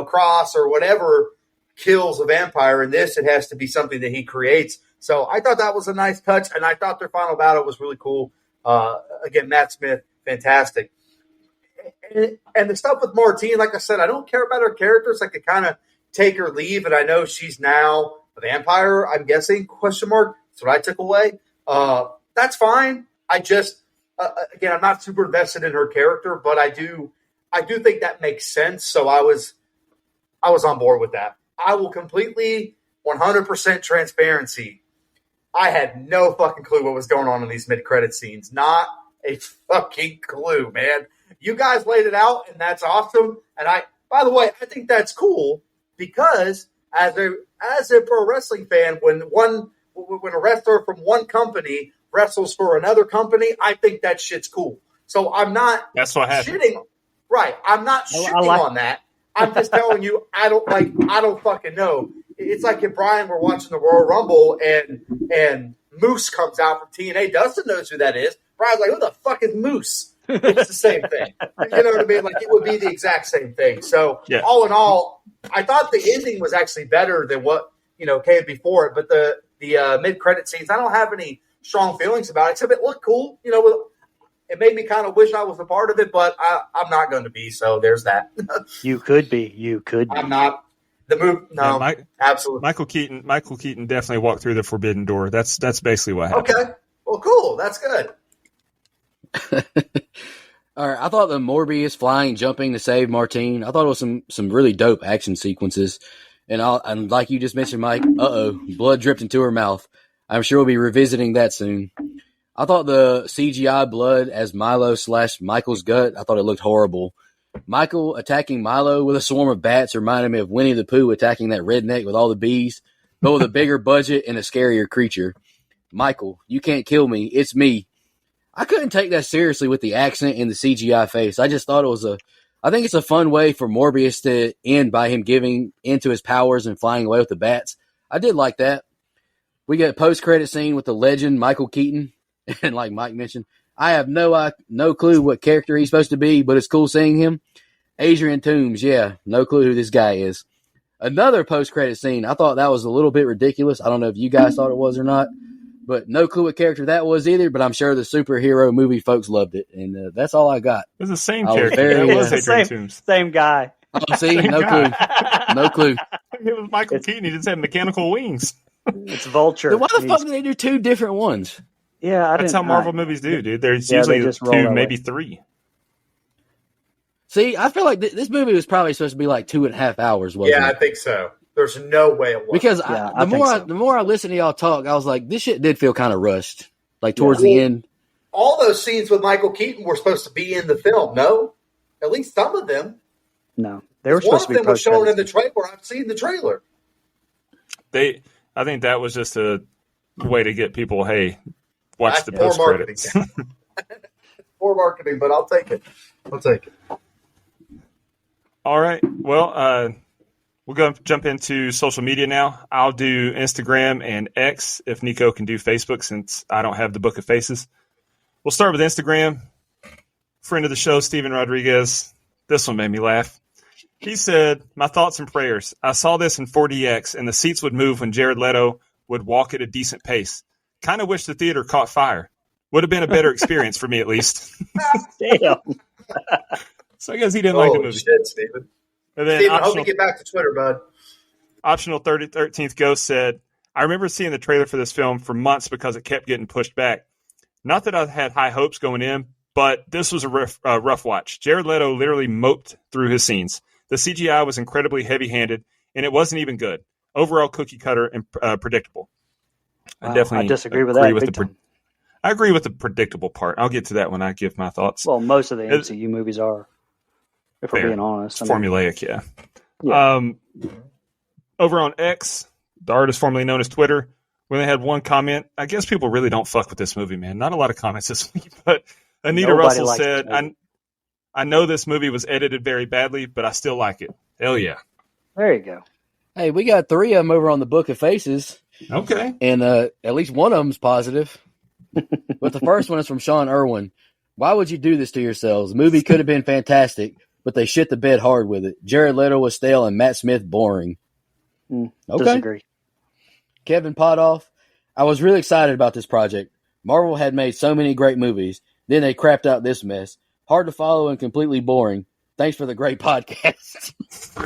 cross or whatever kills a vampire. In this, it has to be something that he creates. So I thought that was a nice touch, and I thought their final battle was really cool. Again, Matt Smith, fantastic. And the stuff with Martine, like I said, I don't care about her characters. I could kind of take or leave, and I know she's now a vampire, I'm guessing, question mark. That's what I took away. That's fine. I just, again, I'm not super invested in her character, but I do think that makes sense. So I was on board with that. I will completely 100% transparency. I had no fucking clue what was going on in these mid-credit scenes. Not a fucking clue, man. You guys laid it out, and that's awesome. And by the way, I think that's cool because as a pro wrestling fan, when a wrestler from one company wrestles for another company, I think that shit's cool. So I'm not That's what happened. shitting. Right. I'm not shitting on that. I'm just telling you, I don't fucking know. It's like if Brian were watching the Royal Rumble and Moose comes out from TNA. Dustin knows who that is. Brian's like, who the fuck is Moose? It's the same thing. You know what I mean? Like, it would be the exact same thing. So all in all, I thought the ending was actually better than what, came before it. But the mid-credit scenes, I don't have any strong feelings about it, except it looked cool. It made me kind of wish I was a part of it, but I'm not going to be. So there's that. You could be. You could be. I'm not. The move, no, absolutely. Michael Keaton definitely walked through the forbidden door. That's basically what happened. Okay, well, cool. That's good. All right, I thought the Morbius flying, jumping to save Martine, I thought it was some really dope action sequences. And like you just mentioned, Mike, blood dripped into her mouth. I'm sure we'll be revisiting that soon. I thought the CGI blood as Milo / Michael's gut, I thought it looked horrible. Michael attacking Milo with a swarm of bats reminded me of Winnie the Pooh attacking that redneck with all the bees, but with a bigger budget and a scarier creature. Michael, you can't kill me. It's me. I couldn't take that seriously with the accent and the CGI face. I just thought I think it's a fun way for Morbius to end by him giving into his powers and flying away with the bats. I did like that. We get a post-credit scene with the legend Michael Keaton. And like Mike mentioned, I have no clue what character he's supposed to be, but it's cool seeing him. Adrian Toomes, no clue who this guy is. Another post-credit scene, I thought that was a little bit ridiculous. I don't know if you guys thought it was or not, but no clue what character that was either, but I'm sure the superhero movie folks loved it, and that's all I got. It was the same character. It was Adrian Toomes. Same guy. Oh, see, no clue. No clue. It was Michael Keaton. He just had mechanical wings. It's Vulture. Then why the fuck did they do two different ones? Yeah, that's how Marvel movies do, dude. There's usually two, maybe three. See, I feel like this movie was probably supposed to be like 2.5 hours, wasn't it? Yeah, I think so. There's no way it was. Because the more I listen to y'all talk, I was like, this shit did feel kind of rushed. Like towards the end. All those scenes with Michael Keaton were supposed to be in the film, no? At least some of them. No, they were supposed to be. One of them was shown in the trailer. I've seen the trailer. I think that was just a way to get people, hey, watch the post credits. Poor marketing, but I'll take it. All right. Well, we'll go jump into social media now. I'll do Instagram and X if Nico can do Facebook since I don't have the book of faces. We'll start with Instagram. Friend of the show, Steven Rodriguez. This one made me laugh. He said, my thoughts and prayers. I saw this in 4DX and the seats would move when Jared Leto would walk at a decent pace. Kind of wish the theater caught fire. Would have been a better experience for me at least. Damn. So I guess he didn't like the movie. Shit, Steven. And then Steven, I hope you get back to Twitter, bud. Optional 13th Ghost said, I remember seeing the trailer for this film for months because it kept getting pushed back. Not that I had high hopes going in, but this was a rough watch. Jared Leto literally moped through his scenes. The CGI was incredibly heavy-handed, and it wasn't even good. Overall, cookie cutter and predictable. Wow, I disagree with that. I agree with the predictable part. I'll get to that when I give my thoughts. Well, most of the MCU movies are, if we're being honest. Formulaic, yeah. Over on X, the artist formerly known as Twitter. We only had one comment. I guess people really don't fuck with this movie, man. Not a lot of comments this week, but Anita Nobody Russell likes said, this movie. I know this movie was edited very badly, but I still like it. Hell yeah. There you go. Hey, we got 3 of them over on the Book of Faces, Okay. and at least one of them's positive. But the first one is from Sean Irwin. Why would you do this to yourselves? The movie could have been fantastic, but they shit the bed hard with it. Jared Leto was stale and Matt Smith boring. Okay. Disagree. Kevin Potoff. I was really excited about this project. Marvel had made so many great movies. Then they crapped out this mess. Hard to follow and completely boring. Thanks for the great podcast.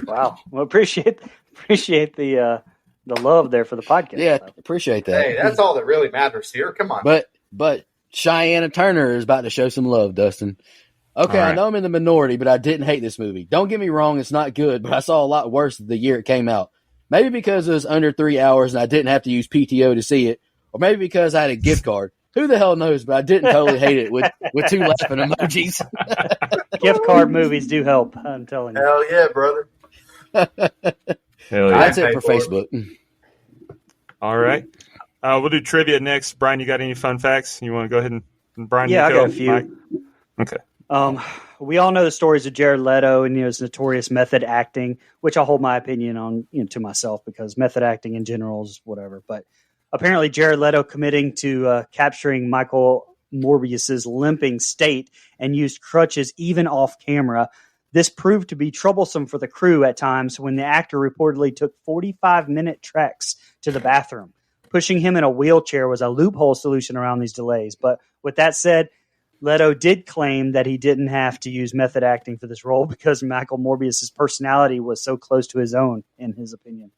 Wow. Well, appreciate the love there for the podcast. Yeah, appreciate that. Hey, that's all that really matters here. Come on. But Cheyenne Turner is about to show some love, Dustin. Okay, All right. I know I'm in the minority, but I didn't hate this movie. Don't get me wrong, it's not good, but I saw a lot worse the year it came out. Maybe because it was under 3 hours and I didn't have to use PTO to see it, or maybe because I had a gift card. Who the hell knows, but I didn't totally hate it with 2 laughing emojis. Gift card movies do help, I'm telling you. Hell yeah, brother. Hell yeah. That's it Pay for for it. Facebook. All right. We'll do trivia next. Brian, you got any fun facts? You want to go ahead and Brian? Yeah, I Nico, got a few. Mike? Okay. We all know the stories of Jared Leto and his notorious method acting, which I'll hold my opinion on to myself because method acting in general is whatever. But apparently, Jared Leto committing to capturing Michael Morbius's limping state and used crutches even off camera. This proved to be troublesome for the crew at times when the actor reportedly took 45-minute treks to the bathroom. Pushing him in a wheelchair was a loophole solution around these delays. But with that said, Leto did claim that he didn't have to use method acting for this role because Michael Morbius's personality was so close to his own, in his opinion.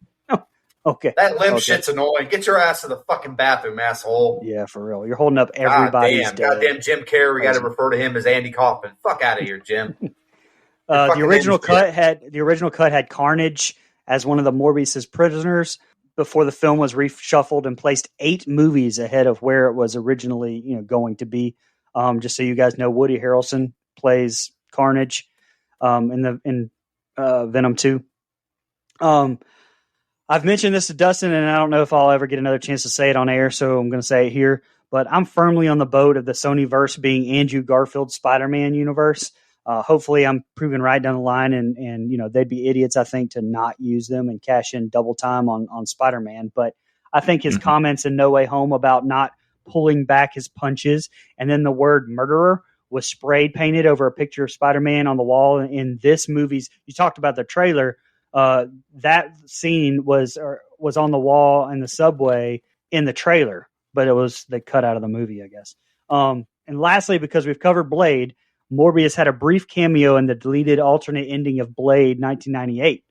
Okay. That limp Okay. shit's annoying. Get your ass to the fucking bathroom, asshole. Yeah, for real. You're holding up everybody's day. Goddamn Jim Carrey. We got to refer to him as Andy Kaufman. Fuck out of here, Jim. The fucking original name's cut had Carnage as one of the Morbius's prisoners before the film was reshuffled and placed 8 movies ahead of where it was originally going to be. Just so you guys know, Woody Harrelson plays Carnage in Venom 2. I've mentioned this to Dustin, and I don't know if I'll ever get another chance to say it on air, so I'm going to say it here. But I'm firmly on the boat of the Sonyverse being Andrew Garfield's Spider-Man universe. Hopefully, I'm proven right down the line, and they'd be idiots, I think, to not use them and cash in double time on Spider-Man. But I think his comments in No Way Home about not pulling back his punches, and then the word murderer was sprayed painted over a picture of Spider-Man on the wall in this movie's. You talked about the trailer. That scene was on the wall in the subway in the trailer, but they cut out of the movie, I guess. And lastly, because we've covered Blade, Morbius had a brief cameo in the deleted alternate ending of Blade 1998,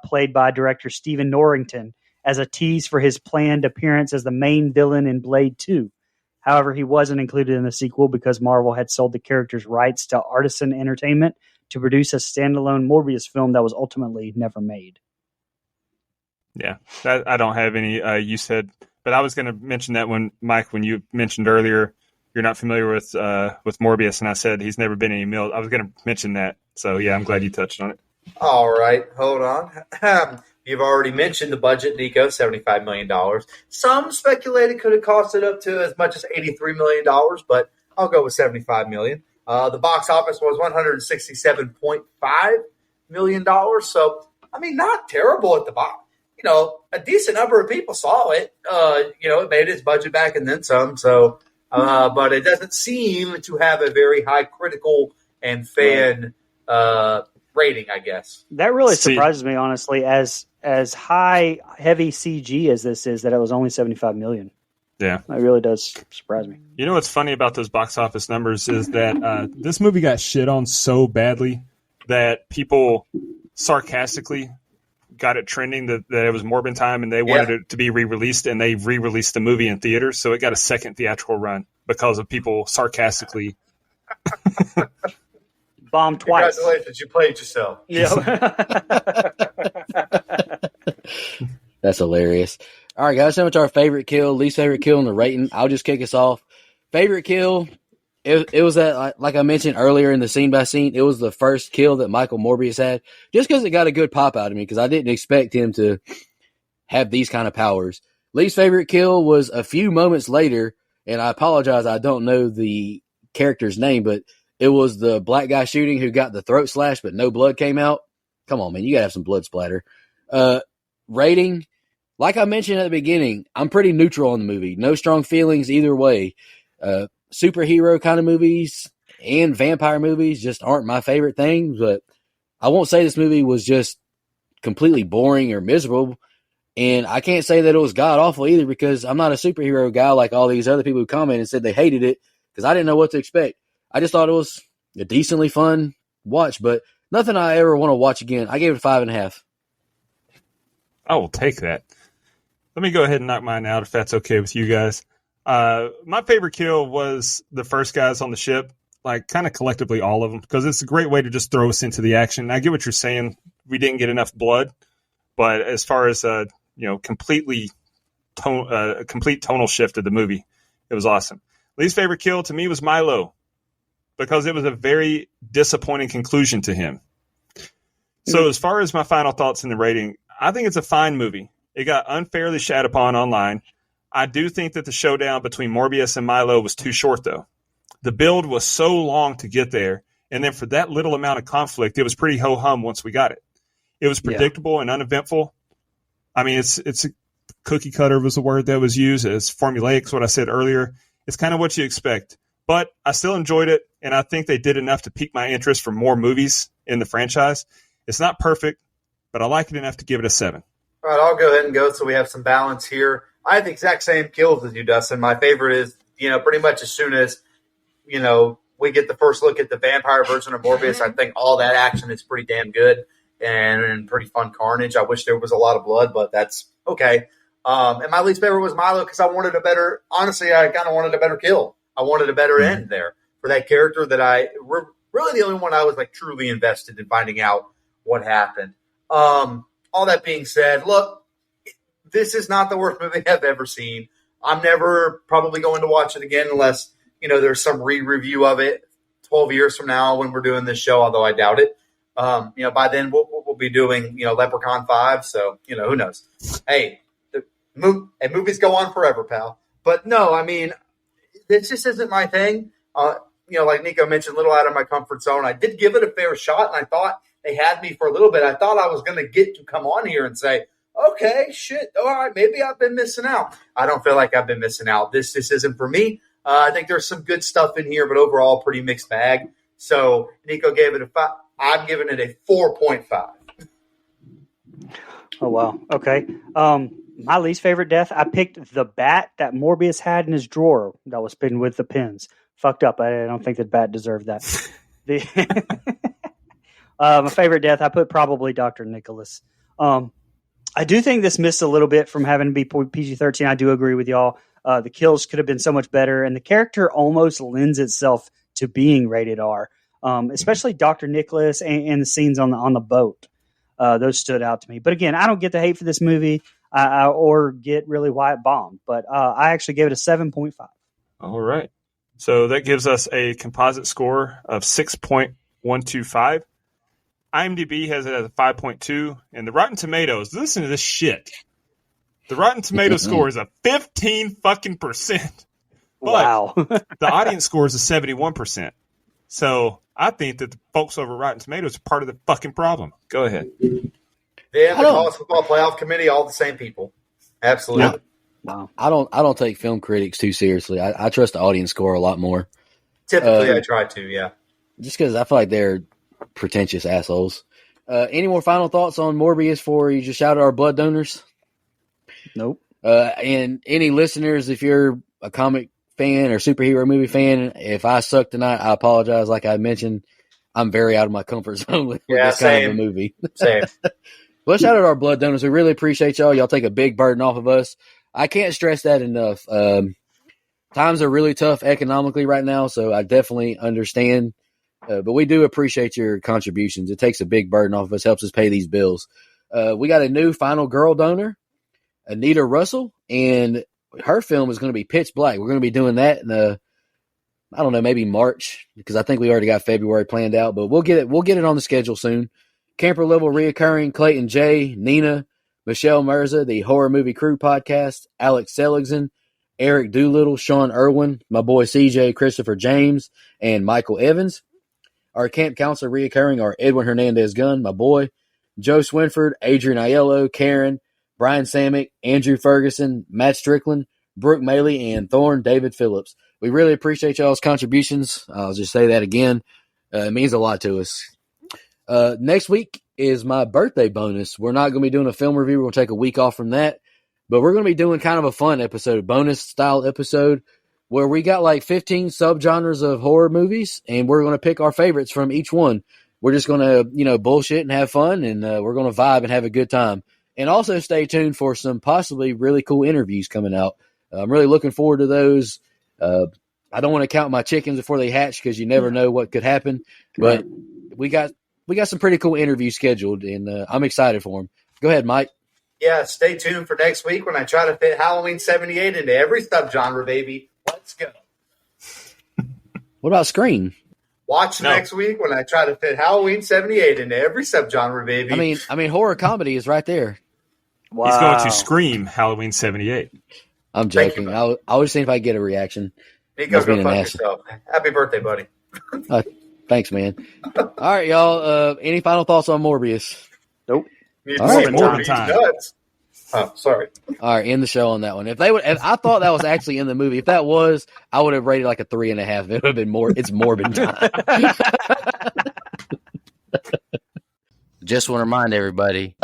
played by director Stephen Norrington, as a tease for his planned appearance as the main villain in Blade 2. However, he wasn't included in the sequel because Marvel had sold the character's rights to Artisan Entertainment to produce a standalone Morbius film that was ultimately never made. Yeah, I don't have any. You said, but I was going to mention that when you mentioned earlier, you're not familiar with Morbius, and I said he's never been in any mill. I was going to mention that. So yeah, I'm glad you touched on it. All right, hold on. You've already mentioned the budget, Nico, $75 million. Some speculated could have costed up to as much as $83 million, but I'll go with $75 million. The box office was $167.5 million. So, I mean, not terrible at the box. A decent number of people saw it. It made its budget back and then some. So, but it doesn't seem to have a very high critical and fan rating, I guess. That really surprises me, honestly, as high, heavy CG as this is, that it was only $75 million. Yeah. It really does surprise me. You know what's funny about those box office numbers is that this movie got shit on so badly that people sarcastically got it trending that it was Morbin time and they wanted it to be re-released, and they re-released the movie in theaters, so it got a second theatrical run because of people sarcastically. Bombed twice. Congratulations, you played yourself. Yeah. That's hilarious. All right, guys, what's our favorite kill, least favorite kill, and the rating? I'll just kick us off. Favorite kill, it was that, like I mentioned earlier in the scene by scene, it was the first kill that Michael Morbius had, just because it got a good pop out of me, because I didn't expect him to have these kind of powers. Least favorite kill was a few moments later, and I apologize, I don't know the character's name, but it was the black guy shooting who got the throat slash, but no blood came out. Come on, man, you gotta have some blood splatter. Rating, like I mentioned at the beginning, I'm pretty neutral on the movie. No strong feelings either way. Superhero kind of movies and vampire movies just aren't my favorite things, but I won't say this movie was just completely boring or miserable. And I can't say that it was god awful either, because I'm not a superhero guy like all these other people who commented and said they hated it, because I didn't know what to expect. I just thought it was a decently fun watch, but nothing I ever want to watch again. I gave it 5.5. I will take that. Let me go ahead and knock mine out if that's okay with you guys. My favorite kill was the first guys on the ship, like kind of collectively all of them, because it's a great way to just throw us into the action. I get what you're saying. We didn't get enough blood, but as far as complete tonal shift of the movie, it was awesome. Least favorite kill to me was Milo, because it was a very disappointing conclusion to him. So as far as my final thoughts in the rating, I think it's a fine movie. It got unfairly shat upon online. I do think that the showdown between Morbius and Milo was too short, though. The build was so long to get there, and then for that little amount of conflict, it was pretty ho-hum once we got it. It was predictable and uneventful. I mean, it's a cookie cutter was the word that was used. It's formulaic, is what I said earlier. It's kind of what you expect. But I still enjoyed it, and I think they did enough to pique my interest for more movies in the franchise. It's not perfect, but I like it enough to give it a 7. All right, I'll go ahead and go so we have some balance here. I have the exact same kills as you, Dustin. My favorite is, pretty much as soon as, we get the first look at the vampire version of Morbius, I think all that action is pretty damn good and pretty fun carnage. I wish there was a lot of blood, but that's okay. And my least favorite was Milo because I kind of wanted a better kill. I wanted a better end there for that character that really the only one I was like truly invested in finding out what happened. All that being said, look, this is not the worst movie I've ever seen. I'm never probably going to watch it again unless, there's some re-review of it 12 years from now when we're doing this show, although I doubt it. By then we'll be doing, Leprechaun 5. So, who knows? Hey, movies go on forever, pal. But no, I mean, this just isn't my thing. Like Nico mentioned, a little out of my comfort zone. I did give it a fair shot, and I thought they had me for a little bit. I thought I was going to get to come on here and say, okay, shit, all right, maybe I've been missing out. I don't feel like I've been missing out. This isn't for me. I think there's some good stuff in here, but overall, pretty mixed bag. So Nico gave it a 5. I'm giving it a 4.5. Oh, wow. Okay. My least favorite death, I picked the bat that Morbius had in his drawer that was pinned with the pins. Fucked up. I don't think the bat deserved that. My favorite death, I put probably Dr. Nicholas. I do think this missed a little bit from having to be PG-13. I do agree with y'all. The kills could have been so much better, and the character almost lends itself to being rated R, especially Dr. Nicholas and the scenes on the boat. Those stood out to me. But again, I don't get the hate for this movie or get really why it bombed, but I actually gave it a 7.5. All right. So that gives us a composite score of 6.125. IMDb has it at a 5.2, and the Rotten Tomatoes, listen to this shit. The Rotten Tomatoes score is a 15 fucking %. Wow. The audience score is a 71%. So I think that the folks over Rotten Tomatoes are part of the fucking problem. Go ahead. Yeah, the College Football Playoff Committee, all the same people. Absolutely. Wow. I don't take film critics too seriously. I trust the audience score a lot more. Typically, I try to, yeah. Just because I feel like they're pretentious assholes. Any more final thoughts on Morbius before you just shout out our blood donors? Nope. And any listeners, if you're a comic fan or superhero movie fan, if I suck tonight, I apologize. Like I mentioned, I'm very out of my comfort zone with this kind of a movie. Same. Well, shout out our blood donors. We really appreciate y'all. Y'all take a big burden off of us. I can't stress that enough. Times are really tough economically right now, so I definitely understand. But we do appreciate your contributions. It takes a big burden off of us, helps us pay these bills. We got a new final girl donor, Anita Russell, and her film is going to be Pitch Black. We're going to be doing that in I don't know, maybe March, because I think we already got February planned out, but we'll get it on the schedule soon. Camper level reoccurring, Clayton J, Nina, Michelle Mirza, the Horror Movie Crew podcast, Alex Seligson, Eric Doolittle, Sean Irwin, my boy CJ, Christopher James, and Michael Evans. Our camp counselor reoccurring are Edwin Hernandez-Gunn, my boy, Joe Swinford, Adrian Aiello, Karen, Brian Samick, Andrew Ferguson, Matt Strickland, Brooke Maley, and Thorne David Phillips. We really appreciate y'all's contributions. I'll just say that again. It means a lot to us. Next week is my birthday bonus. We're not going to be doing a film review. We're going to take a week off from that. But we're going to be doing kind of a fun episode, a bonus-style episode, where we got like 15 subgenres of horror movies, and we're going to pick our favorites from each one. We're just going to, bullshit and have fun, and we're going to vibe and have a good time. And also stay tuned for some possibly really cool interviews coming out. I'm really looking forward to those. I don't want to count my chickens before they hatch because you never know what could happen. But we got some pretty cool interviews scheduled, and I'm excited for them. Go ahead, Mike. Yeah, stay tuned for next week when I try to fit Halloween 78 into every subgenre, baby. Let's go. What about Scream? Watch next week when I try to fit Halloween 78 into every subgenre, baby. I mean, horror comedy is right there. Wow. He's going to scream Halloween 78. I'm joking. I was seeing if I get a reaction. Nico, go fuck yourself. Happy birthday, buddy. Thanks, man. All right, y'all. Any final thoughts on Morbius? Nope. All right, Morbin time. Oh, sorry. All right, end the show on that one. If I thought that was actually in the movie. If that was, I would have rated like a 3.5. It would have been more. It's Morbin time. Just want to remind everybody,